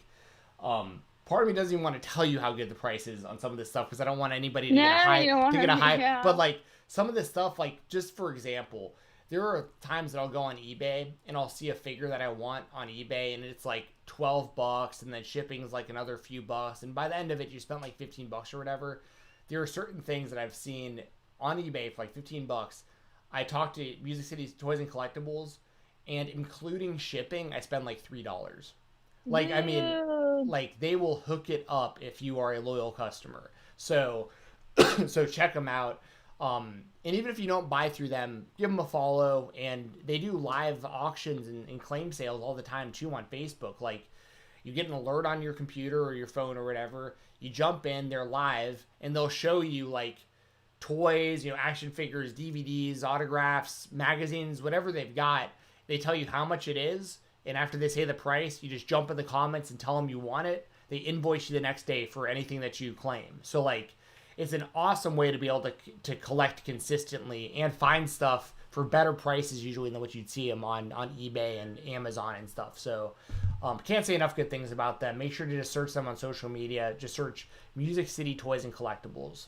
part of me doesn't even want to tell you how good the price is on some of this stuff because I don't want anybody to get a high. Yeah. But like some of this stuff, like just for example, there are times that I'll go on eBay and I'll see a figure that I want on eBay, and it's like $12, and then shipping is like another few bucks, and by the end of it, you spent like $15 or whatever. There are certain things that I've seen on eBay for like $15. I talked to Music City Toys and Collectibles, and including shipping, I spend like $3. Like, I mean, like they will hook it up if you are a loyal customer. So, so check them out. And even if you don't buy through them, give them a follow. And they do live auctions and claim sales all the time too on Facebook. Like, you get an alert on your computer or your phone or whatever. You jump in, they're live, and they'll show you like toys, action figures, DVDs, autographs, magazines, whatever they've got. They tell you how much it is, and after they say the price, you just jump in the comments and tell them you want it. They invoice you the next day for anything that you claim. So like, it's an awesome way to be able to collect consistently and find stuff for better prices usually than what you'd see them on eBay and Amazon and stuff. So can't say enough good things about them. Make sure to just search them on social media. Just search Music City Toys and Collectibles.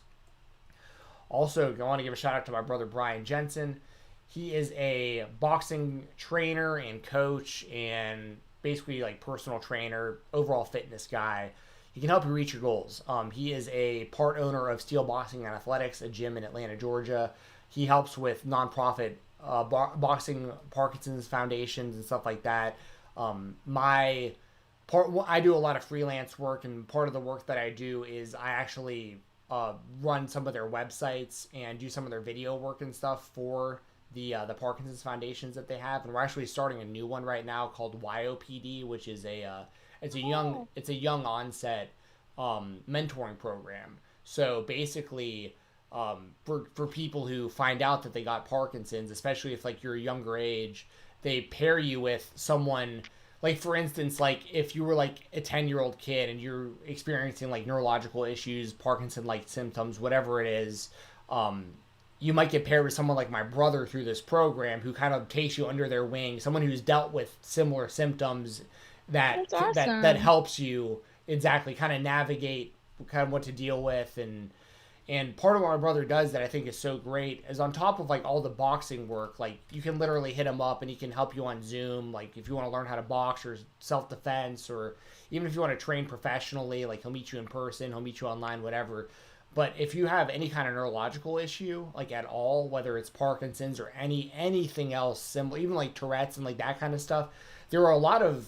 Also, I want to give a shout out to my brother Brian Jensen. He is a boxing trainer and coach and basically like personal trainer, overall fitness guy. He can help you reach your goals. He is a part owner of Steel Boxing and Athletics, a gym in Atlanta, Georgia. He helps with nonprofit boxing Parkinson's foundations and stuff like that. I do a lot of freelance work, and part of the work that I do is I actually run some of their websites and do some of their video work and stuff for the Parkinson's foundations that they have. And we're actually starting a new one right now called YOPD, which is it's a young onset mentoring program. So basically, for people who find out that they got Parkinson's, especially if like you're a younger age, they pair you with someone. Like, for instance, like if you were like a 10-year-old kid and you're experiencing like neurological issues, Parkinson-like symptoms, whatever it is, you might get paired with someone like my brother through this program who kind of takes you under their wing, someone who's dealt with similar symptoms that helps you exactly kind of navigate kind of what to deal with. And And part of what my brother does that I think is so great is on top of like all the boxing work, like you can literally hit him up and he can help you on Zoom. Like if you want to learn how to box or self-defense, or even if you want to train professionally, like he'll meet you in person, he'll meet you online, whatever. But if you have any kind of neurological issue, like at all, whether it's Parkinson's or anything else similar, even like Tourette's and like that kind of stuff, there are a lot of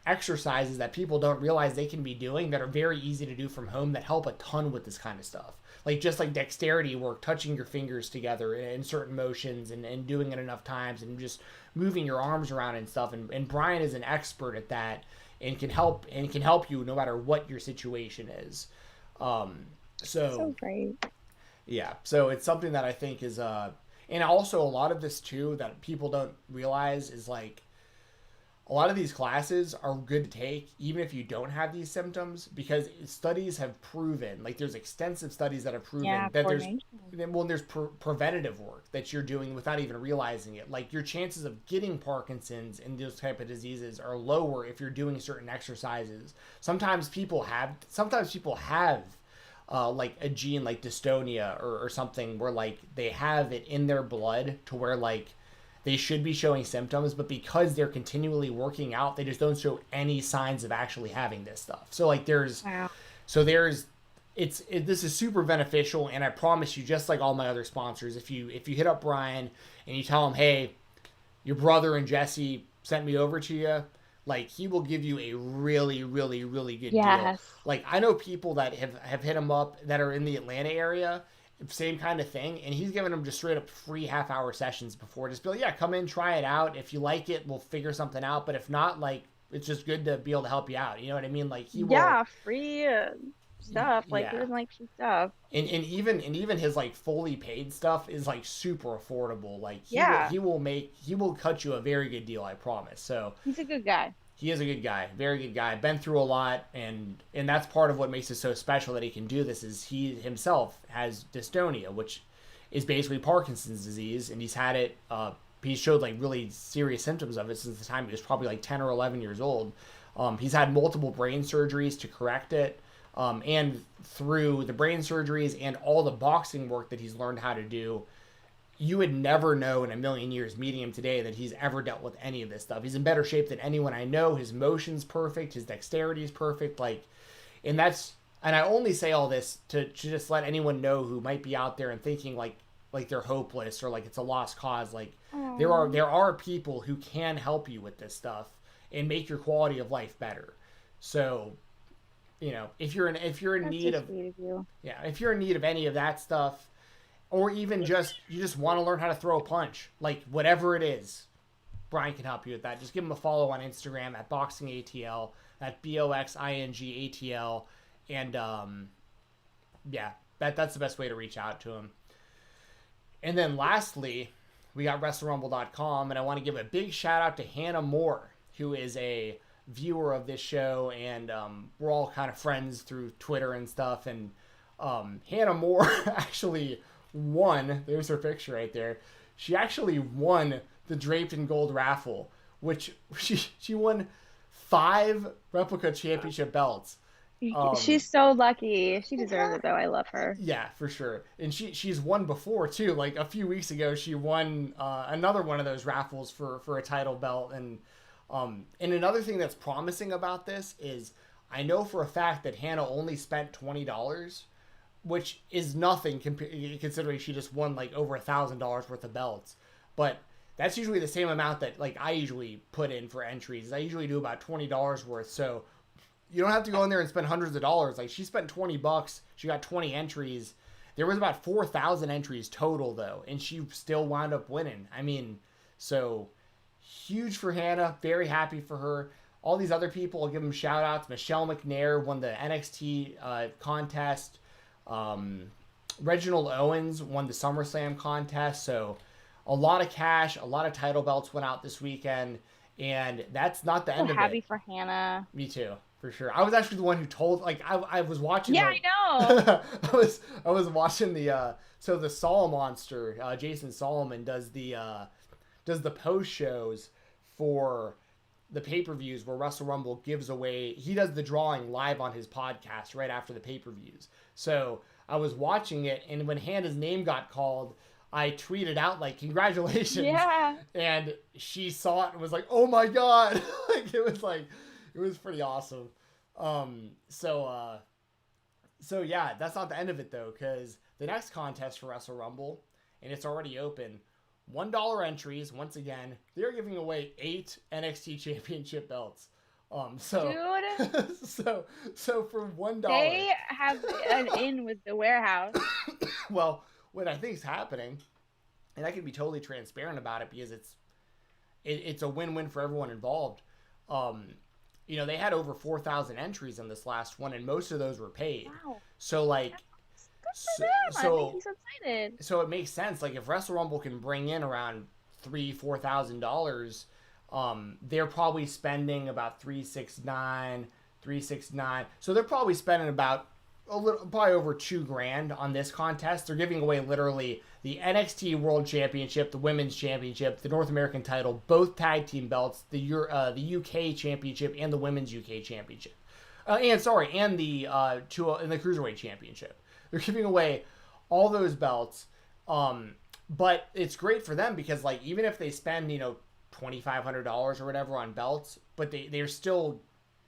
exercises that people don't realize they can be doing that are very easy to do from home that help a ton with this kind of stuff. Like just like dexterity work, touching your fingers together in certain motions and doing it enough times and just moving your arms around and stuff. And Brian is an expert at that and can help you no matter what your situation is. So great. Yeah. So it's something that I think is, and also a lot of this too that people don't realize is like, a lot of these classes are good to take even if you don't have these symptoms, because studies have proven, like there's extensive studies that have proven that there's preventative work that you're doing without even realizing it. Like your chances of getting Parkinson's and those type of diseases are lower if you're doing certain exercises. Sometimes people have like a gene like dystonia or something where like they have it in their blood to where like they should be showing symptoms, but because they're continually working out, they just don't show any signs of actually having this stuff. So like this is super beneficial. And I promise you, just like all my other sponsors, if you hit up Brian and you tell him, hey, your brother and Jessi sent me over to you, like he will give you a really, really, really good deal. Like I know people that have hit him up that are in the Atlanta area, same kind of thing, and he's giving them just straight up free half-hour sessions before. Just be like, yeah, come in, try it out. If you like it, we'll figure something out. But if not, like it's just good to be able to help you out. You know what I mean? Like he will, free stuff. Like he doesn't like free stuff. And even his like fully paid stuff is like super affordable. Like he will cut you a very good deal, I promise. So he's a good guy. He is a good guy, very good guy. Been through a lot, and that's part of what makes it so special that he can do this. Is he himself has dystonia, which is basically Parkinson's disease, and he's had it. He showed like really serious symptoms of it since the time he was probably like 10 or 11 years old. He's had multiple brain surgeries to correct it, and through the brain surgeries and all the boxing work that he's learned how to do, you would never know in a million years meeting him today that he's ever dealt with any of this stuff. He's in better shape than anyone I know. His motion's perfect. His dexterity is perfect. And I only say all this to just let anyone know who might be out there and thinking like they're hopeless or like it's a lost cause. Like there are people who can help you with this stuff and make your quality of life better. So, you know, if you're in need of any of that stuff, or even you just want to learn how to throw a punch, like whatever it is, Brian can help you with that. Just give him a follow on Instagram at BoxingATL, at BoxingATL, and that's the best way to reach out to him. And then lastly, we got WrestleRumble.com, and I want to give a big shout out to Hannah Moore, who is a viewer of this show, and we're all kind of friends through Twitter and stuff. And Hannah Moore actually won. There's her picture right there. She actually won the Draped in Gold raffle, which she won 5 replica championship belts. She's so lucky. She deserves it though. I love her. Yeah, for sure. And she's won before too. Like a few weeks ago, she won another one of those raffles for a title belt. And another thing that's promising about this is I know for a fact that Hannah only spent $20. Which is nothing considering she just won like over $1,000 worth of belts. But that's usually the same amount that like I usually put in for entries. I usually do about $20 worth. So you don't have to go in there and spend hundreds of dollars. Like she spent $20. She got 20 entries. There was about 4,000 entries total though. And she still wound up winning. I mean, so huge for Hannah. Very happy for her. All these other people, I'll give them shout outs. Michelle McNair won the NXT contest. Reginald Owens won the SummerSlam contest, so a lot of cash, a lot of title belts went out this weekend, and that's not the end of it. Happy for Hannah. Me too, for sure. I was actually the one who told, like, I was watching. Yeah, I know. I was watching the Sol Monster, Jason Solomon does the post shows for the pay-per-views where Wrestle Rumble gives away, he does the drawing live on his podcast right after the pay-per-views. So I was watching it, and when Hannah's name got called, I tweeted out like, "Congratulations!" Yeah. And she saw it and was like, "Oh my god!" It was pretty awesome. So yeah, that's not the end of it though, because the next contest for Wrestle Rumble, and it's already open. $1 entries. Once again, they're giving away 8 NXT Championship belts. Dude, So for $1, they have an in with the warehouse. Well, what I think is happening, and I can be totally transparent about it because it's a win-win for everyone involved. They had over 4,000 entries in this last one, and most of those were paid. Wow. So like, I'm so excited. So it makes sense. Like if Wrestle Rumble can bring in around $4,000, they're probably spending about $369. So they're probably spending about probably over $2,000 on this contest. They're giving away literally the NXT World Championship, the Women's Championship, the North American title, both tag team belts, the UK Championship, and the Women's UK Championship, and the Cruiserweight Championship. They're giving away all those belts, but it's great for them because like even if they spend $2,500 or whatever on belts, but they're still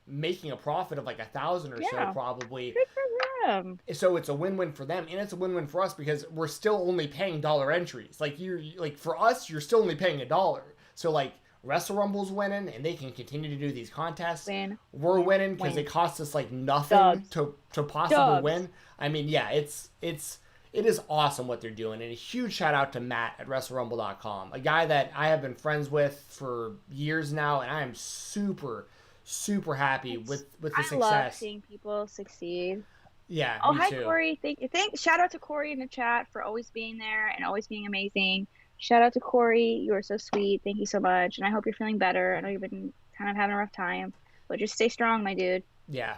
making a profit of like $1,000 or so probably. Good for them. So it's a win-win for them, and it's a win-win for us because we're still only paying dollar entries. Like for us, you're still only paying $1. So like Wrestle Rumble's winning, and they can continue to do these contests. We're winning because it costs us like nothing to possibly win. I mean, yeah, it is awesome what they're doing, and a huge shout out to Matt at WrestleRumble.com, a guy that I have been friends with for years now, and I am super happy with the success. I love seeing people succeed. Yeah. Oh, me hi too. Corey. Shout out to Corey in the chat for always being there and always being amazing. Shout out to Corey. You are so sweet. Thank you so much, and I hope you're feeling better. I know you've been kind of having a rough time, but just stay strong, my dude. Yeah,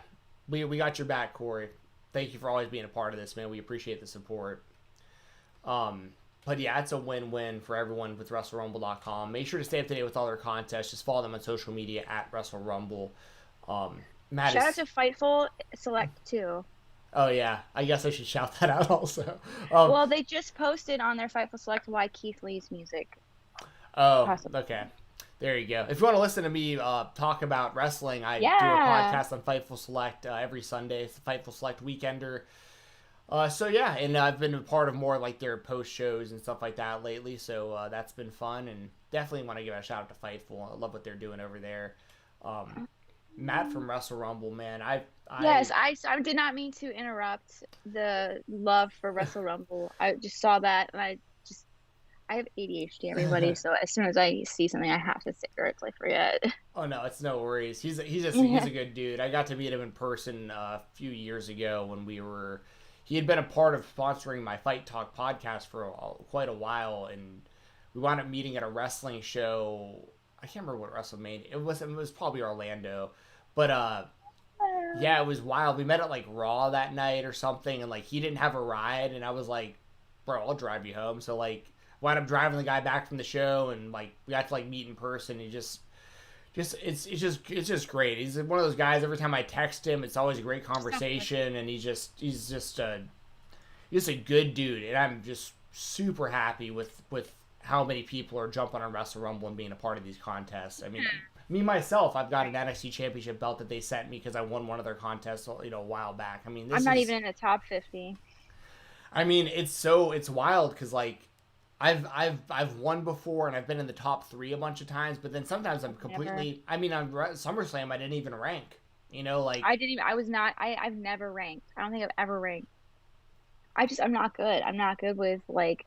we got your back, Corey. Thank you for always being a part of this, man. We appreciate the support. But yeah, it's a win-win for everyone with WrestleRumble.com. Make sure to stay up to date with all their contests. Just follow them on social media at WrestleRumble. Shout out to Fightful Select too. Oh yeah, I guess I should shout that out also. Well, they just posted on their Fightful Select why Keith Lee's music. Oh, possibly. Okay. There you go. If you want to listen to me talk about wrestling, I do a podcast on Fightful Select every Sunday. It's the Fightful Select Weekender. So yeah, and I've been a part of more like their post shows and stuff like that lately. So that's been fun, and definitely want to give a shout out to Fightful. I love what they're doing over there. Matt from Wrestle Rumble, man. I did not mean to interrupt the love for Wrestle Rumble. I just saw that, and I have ADHD, everybody. So as soon as I see something, I have to sit or else I forget. Oh no, it's no worries. He's a good dude. I got to meet him in person a few years ago when he had been a part of sponsoring my Fight Talk podcast for quite a while, and we wound up meeting at a wrestling show. I can't remember what WrestleMania. It was probably Orlando, but yeah, it was wild. We met at like Raw that night or something, and like he didn't have a ride, and I was like, bro, I'll drive you home. So like wound up driving the guy back from the show, and like we got to like meet in person. He it's just great. He's one of those guys. Every time I text him, it's always a great conversation, and he's just a good dude, and I'm just super happy with how many people are jumping on Wrestle Rumble and being a part of these contests. I mean, me myself, I've got an NXT Championship belt that they sent me because I won one of their contests, a while back. I mean, I'm not even in the top 50. I mean, it's wild because like I've won before and I've been in the top 3 a bunch of times, but then sometimes I'm completely. I mean, on SummerSlam, I didn't even rank. I've never ranked. I don't think I've ever ranked. I'm not good. I'm not good with like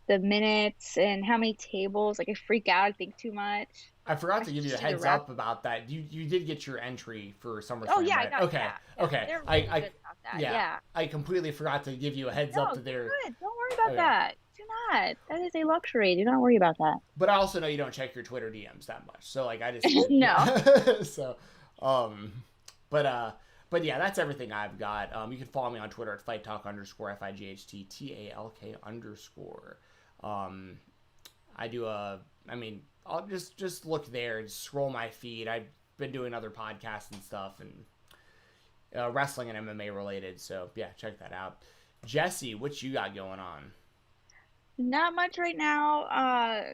the minutes and how many tables. Like I freak out. I think too much. I forgot to give you a heads up about that. You did get your entry for SummerSlam. Oh yeah, right? I got that. Okay. They're really good about that. Yeah. I completely forgot to give you a heads up to their. Good. Don't worry about that. Do not. That is a luxury. Do not worry about that. But I also know you don't check your Twitter DMs that much. So like I just no. So, but yeah, that's everything I've got. You can follow me on Twitter at FightTalk _ FIGHTTALK_. I do I'll just look there and scroll my feed. I've been doing other podcasts and stuff, and wrestling and MMA related. So yeah, check that out. Jessi, what you got going on? Not much right now.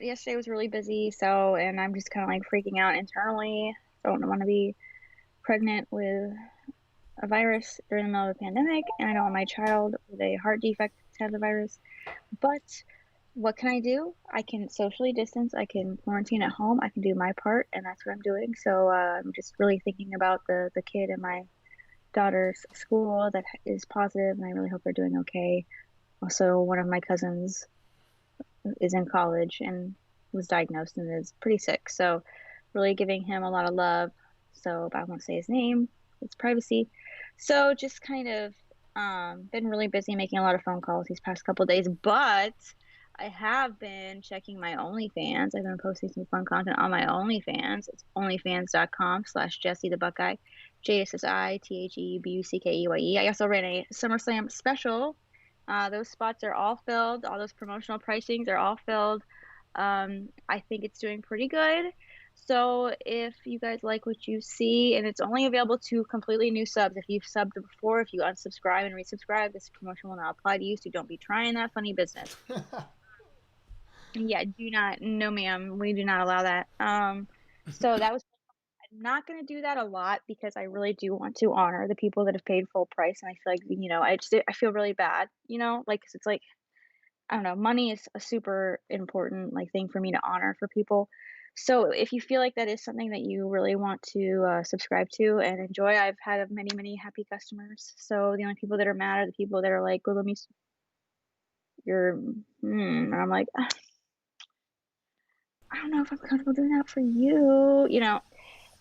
Yesterday was really busy, and I'm just kind of like freaking out internally. Don't want to be pregnant with a virus during the middle of a pandemic, and I don't want my child with a heart defect to have the virus. But what can I do? I can socially distance. I can quarantine at home. I can do my part, and that's what I'm doing. So I'm just really thinking about the kid in my daughter's school that is positive, and I really hope they're doing okay. Also, one of my cousins is in college and was diagnosed and is pretty sick. So really giving him a lot of love. So but I won't say his name. It's privacy. So just kind of been really busy making a lot of phone calls these past couple of days. But I have been checking my OnlyFans. I've been posting some fun content on my OnlyFans. It's onlyfans.com/Jessi the Buckeye. JSSITHEBUCKEYE. I also ran a Summerslam special. Those spots are all filled. All those promotional pricings are all filled. I think it's doing pretty good. So if you guys like what you see, and it's only available to completely new subs. If you've subbed before, if you unsubscribe and resubscribe, this promotion will not apply to you. So don't be trying that funny business. Yeah, do not. No, ma'am. We do not allow that. So that was. I'm not going to do that a lot because I really do want to honor the people that have paid full price, and I feel like I feel really bad, like 'cause it's like I don't know, money is a super important like thing for me to honor for people. So if you feel like that is something that you really want to subscribe to and enjoy, I've had many happy customers. So the only people that are mad are the people that are like, "Well, let me, and I'm like, I don't know if I'm comfortable doing that for you,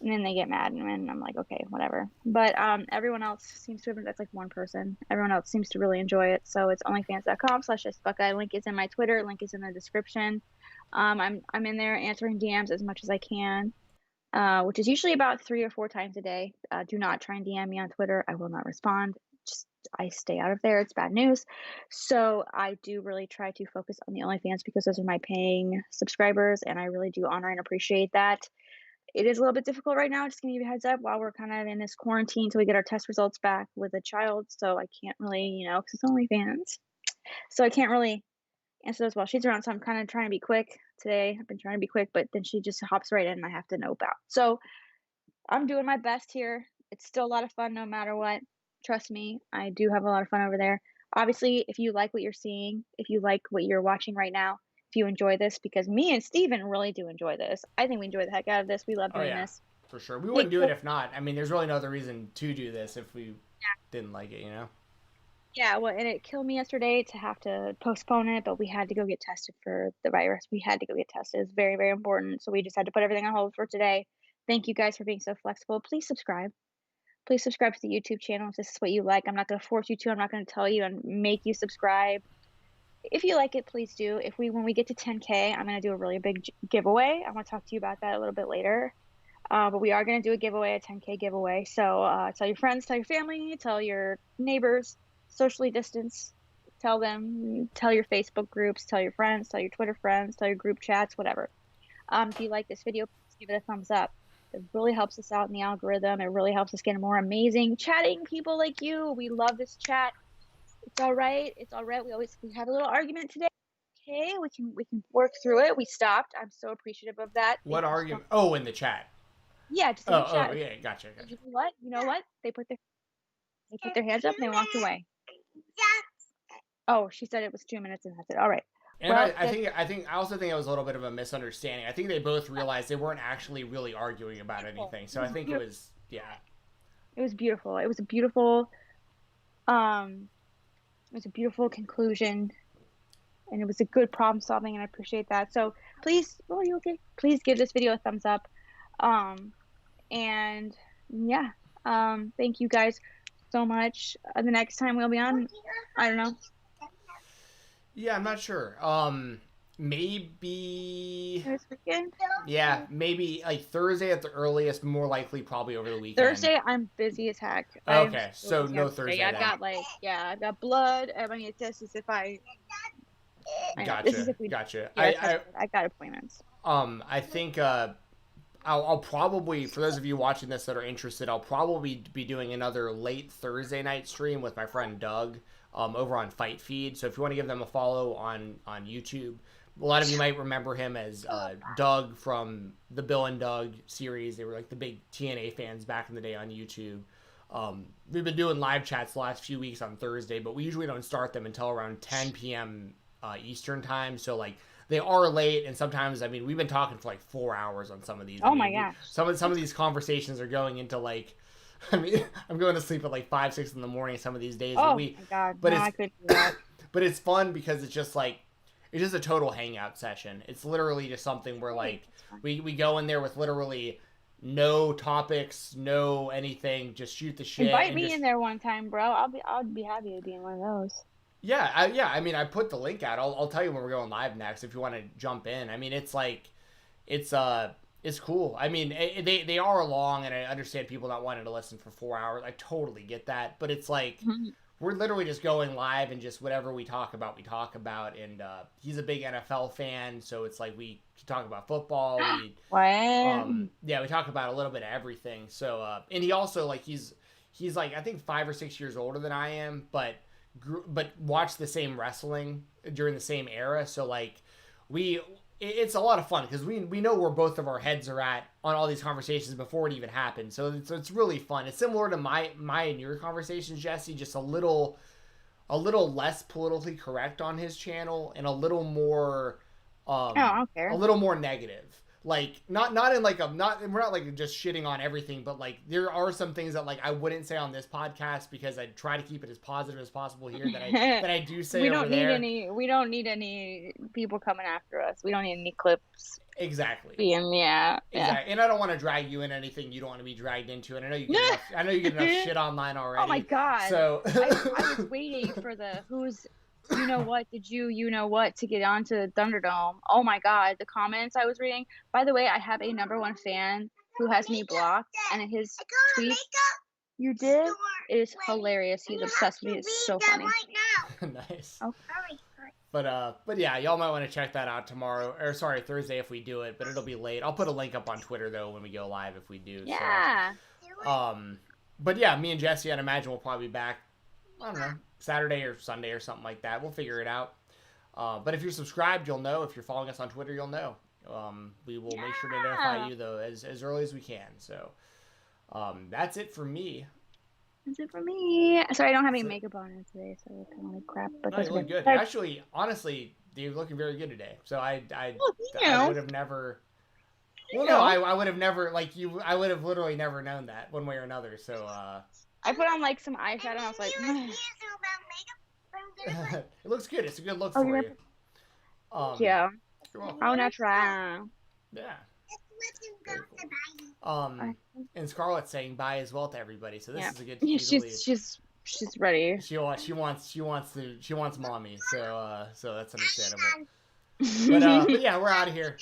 And then they get mad, and I'm like, okay, whatever. But everyone else seems to have, that's like one person. Everyone else seems to really enjoy it. So it's onlyfans.com/Buckeye. Link is in my Twitter. Link is in the description. I'm in there answering DMs as much as I can, which is usually about 3 or 4 times a day. Do not try and DM me on Twitter. I will not respond. I stay out of there. It's bad news. So I do really try to focus on the OnlyFans because those are my paying subscribers, and I really do honor and appreciate that. It is a little bit difficult right now. Just gonna give you a heads up while we're kind of in this quarantine till we get our test results back with a child. So I can't really, because it's OnlyFans. So I can't really answer those while she's around. So I'm kind of trying to be quick today. I've been trying to be quick, but then she just hops right in and I have to nope out. So I'm doing my best here. It's still a lot of fun no matter what. Trust me, I do have a lot of fun over there. Obviously, if you like what you're seeing, if you like what you're watching right now, if you enjoy this, because me and Stephen really do enjoy this. I think we enjoy the heck out of this. We love doing this. For sure. We wouldn't do it if not. I mean, there's really no other reason to do this if we didn't like it, Yeah, well, and it killed me yesterday to have to postpone it, but we had to go get tested for the virus. We had to go get tested. It's very, very important. So we just had to put everything on hold for today. Thank you guys for being so flexible. Please subscribe. Please subscribe to the YouTube channel if this is what you like. I'm not going to force you to. I'm not going to tell you and make you subscribe. If you like it, please do. When we get to 10K, I'm going to do a really big giveaway. I want to talk to you about that a little bit later. But we are going to do a 10K giveaway. So tell your friends, tell your family, tell your neighbors, socially distance, tell your Facebook groups, tell your friends, tell your Twitter friends, tell your group chats, whatever. If you like this video, please give it a thumbs up. It really helps us out in the algorithm. It really helps us get more amazing chatting people like you. We love this chat. It's all right. It's all right. We had a little argument today. Okay, we can work through it. We stopped. I'm so appreciative of that. What argument? Oh, in the chat. Yeah, just in the chat. Oh, yeah, gotcha. You know what? They put their hands up and they walked away. Oh, she said it was 2 minutes and that's it. All right. And well, I also think it was a little bit of a misunderstanding. I think they both realized they weren't actually really arguing about anything. So I think it was It was beautiful. It was a beautiful conclusion, and it was a good problem solving, and I appreciate that. So please, please give this video a thumbs up. And yeah, thank you guys so much. The next time we'll be on, I don't know. Yeah, I'm not sure. Maybe. This weekend? Yeah, maybe like Thursday at the earliest. More likely, probably over the weekend. Thursday, I'm busy as heck. Okay, so no Thursday. I've got I've got blood. I mean, it's just as if Gotcha. This is if we, gotcha. Yeah, I got appointments. I think I'll probably, for those of you watching this that are interested, I'll probably be doing another late Thursday night stream with my friend Doug over on Fight Feed. So if you want to give them a follow on YouTube, a lot of you might remember him as Doug from the Bill and Doug series. They were like the big TNA fans back in the day on YouTube. We've been doing live chats the last few weeks on Thursday, but we usually don't start them until around 10 p.m. Eastern time. So like they are late, and sometimes, I mean, we've been talking for like 4 hours on some of these. Oh my gosh. Some of these conversations are going into like, I mean, I'm going to sleep at like 5, 6 in the morning some of these days. Oh my God. But no, I couldn't do that. But it's fun because it's just like, it's just a total hangout session. It's literally just something where like we go in there with literally no topics, no anything, just shoot the shit. Invite me in there one time, bro. I'd be happy to be in one of those. Yeah, I mean, I put the link out. I'll tell you when we're going live next if you want to jump in. I mean, it's like, it's cool. I mean, they are long, and I understand people not wanting to listen for 4 hours. I totally get that, but it's like we're literally just going live and just whatever we talk about. And he's a big NFL fan, so it's like we talk about football. We talk about a little bit of everything. So and he also like he's like I think 5 or 6 years older than I am, but watched the same wrestling during the same era. So like it's a lot of fun because we know where both of our heads are at on all these conversations before it even happened. So it's really fun. It's similar to my and your conversations, Jessi, just a little less politically correct on his channel and a little more I don't care. a little more negative. Like not in like we're not like just shitting on everything, but like there are some things that like I wouldn't say on this podcast because I try to keep it as positive as possible here that I do say. We don't need any people coming after us. We don't need any clips. Exactly. Exactly. And I don't want to drag you in anything you don't want to be dragged into. And I know you get enough shit online already. Oh my God. So I was waiting for the who's. You know what? You know what? To get onto Thunderdome. Oh my God, the comments I was reading. By the way, I have a #1 fan who has me blocked, and his tweet you did is hilarious. He's obsessed with me. It's so funny. Nice. Oh. But yeah, y'all might want to check that out tomorrow, or sorry, Thursday if we do it. But it'll be late. I'll put a link up on Twitter though when we go live if we do. Yeah. So, but yeah, me and Jessi, I'd imagine we'll probably be back. I don't know, Saturday or Sunday or something like that. We'll figure it out. But if you're subscribed, you'll know. If you're following us on Twitter, you'll know. We will make sure to notify you, though, as early as we can. So that's it for me. That's it for me. Sorry, I don't have any makeup on today, so it's kind of like crap. But no, you look good. Actually, honestly, you're looking very good today. So I would have never... Well, no, I would have never, like, I would have literally never known that one way or another. So, I put on like some eyeshadow and I was like, it looks good. It's a good look for you. Yeah. Au natural. Yeah. And Scarlett's saying bye as well to everybody. So this is a good. She's ready. She wants mommy. So that's understandable. But yeah, we're out of here.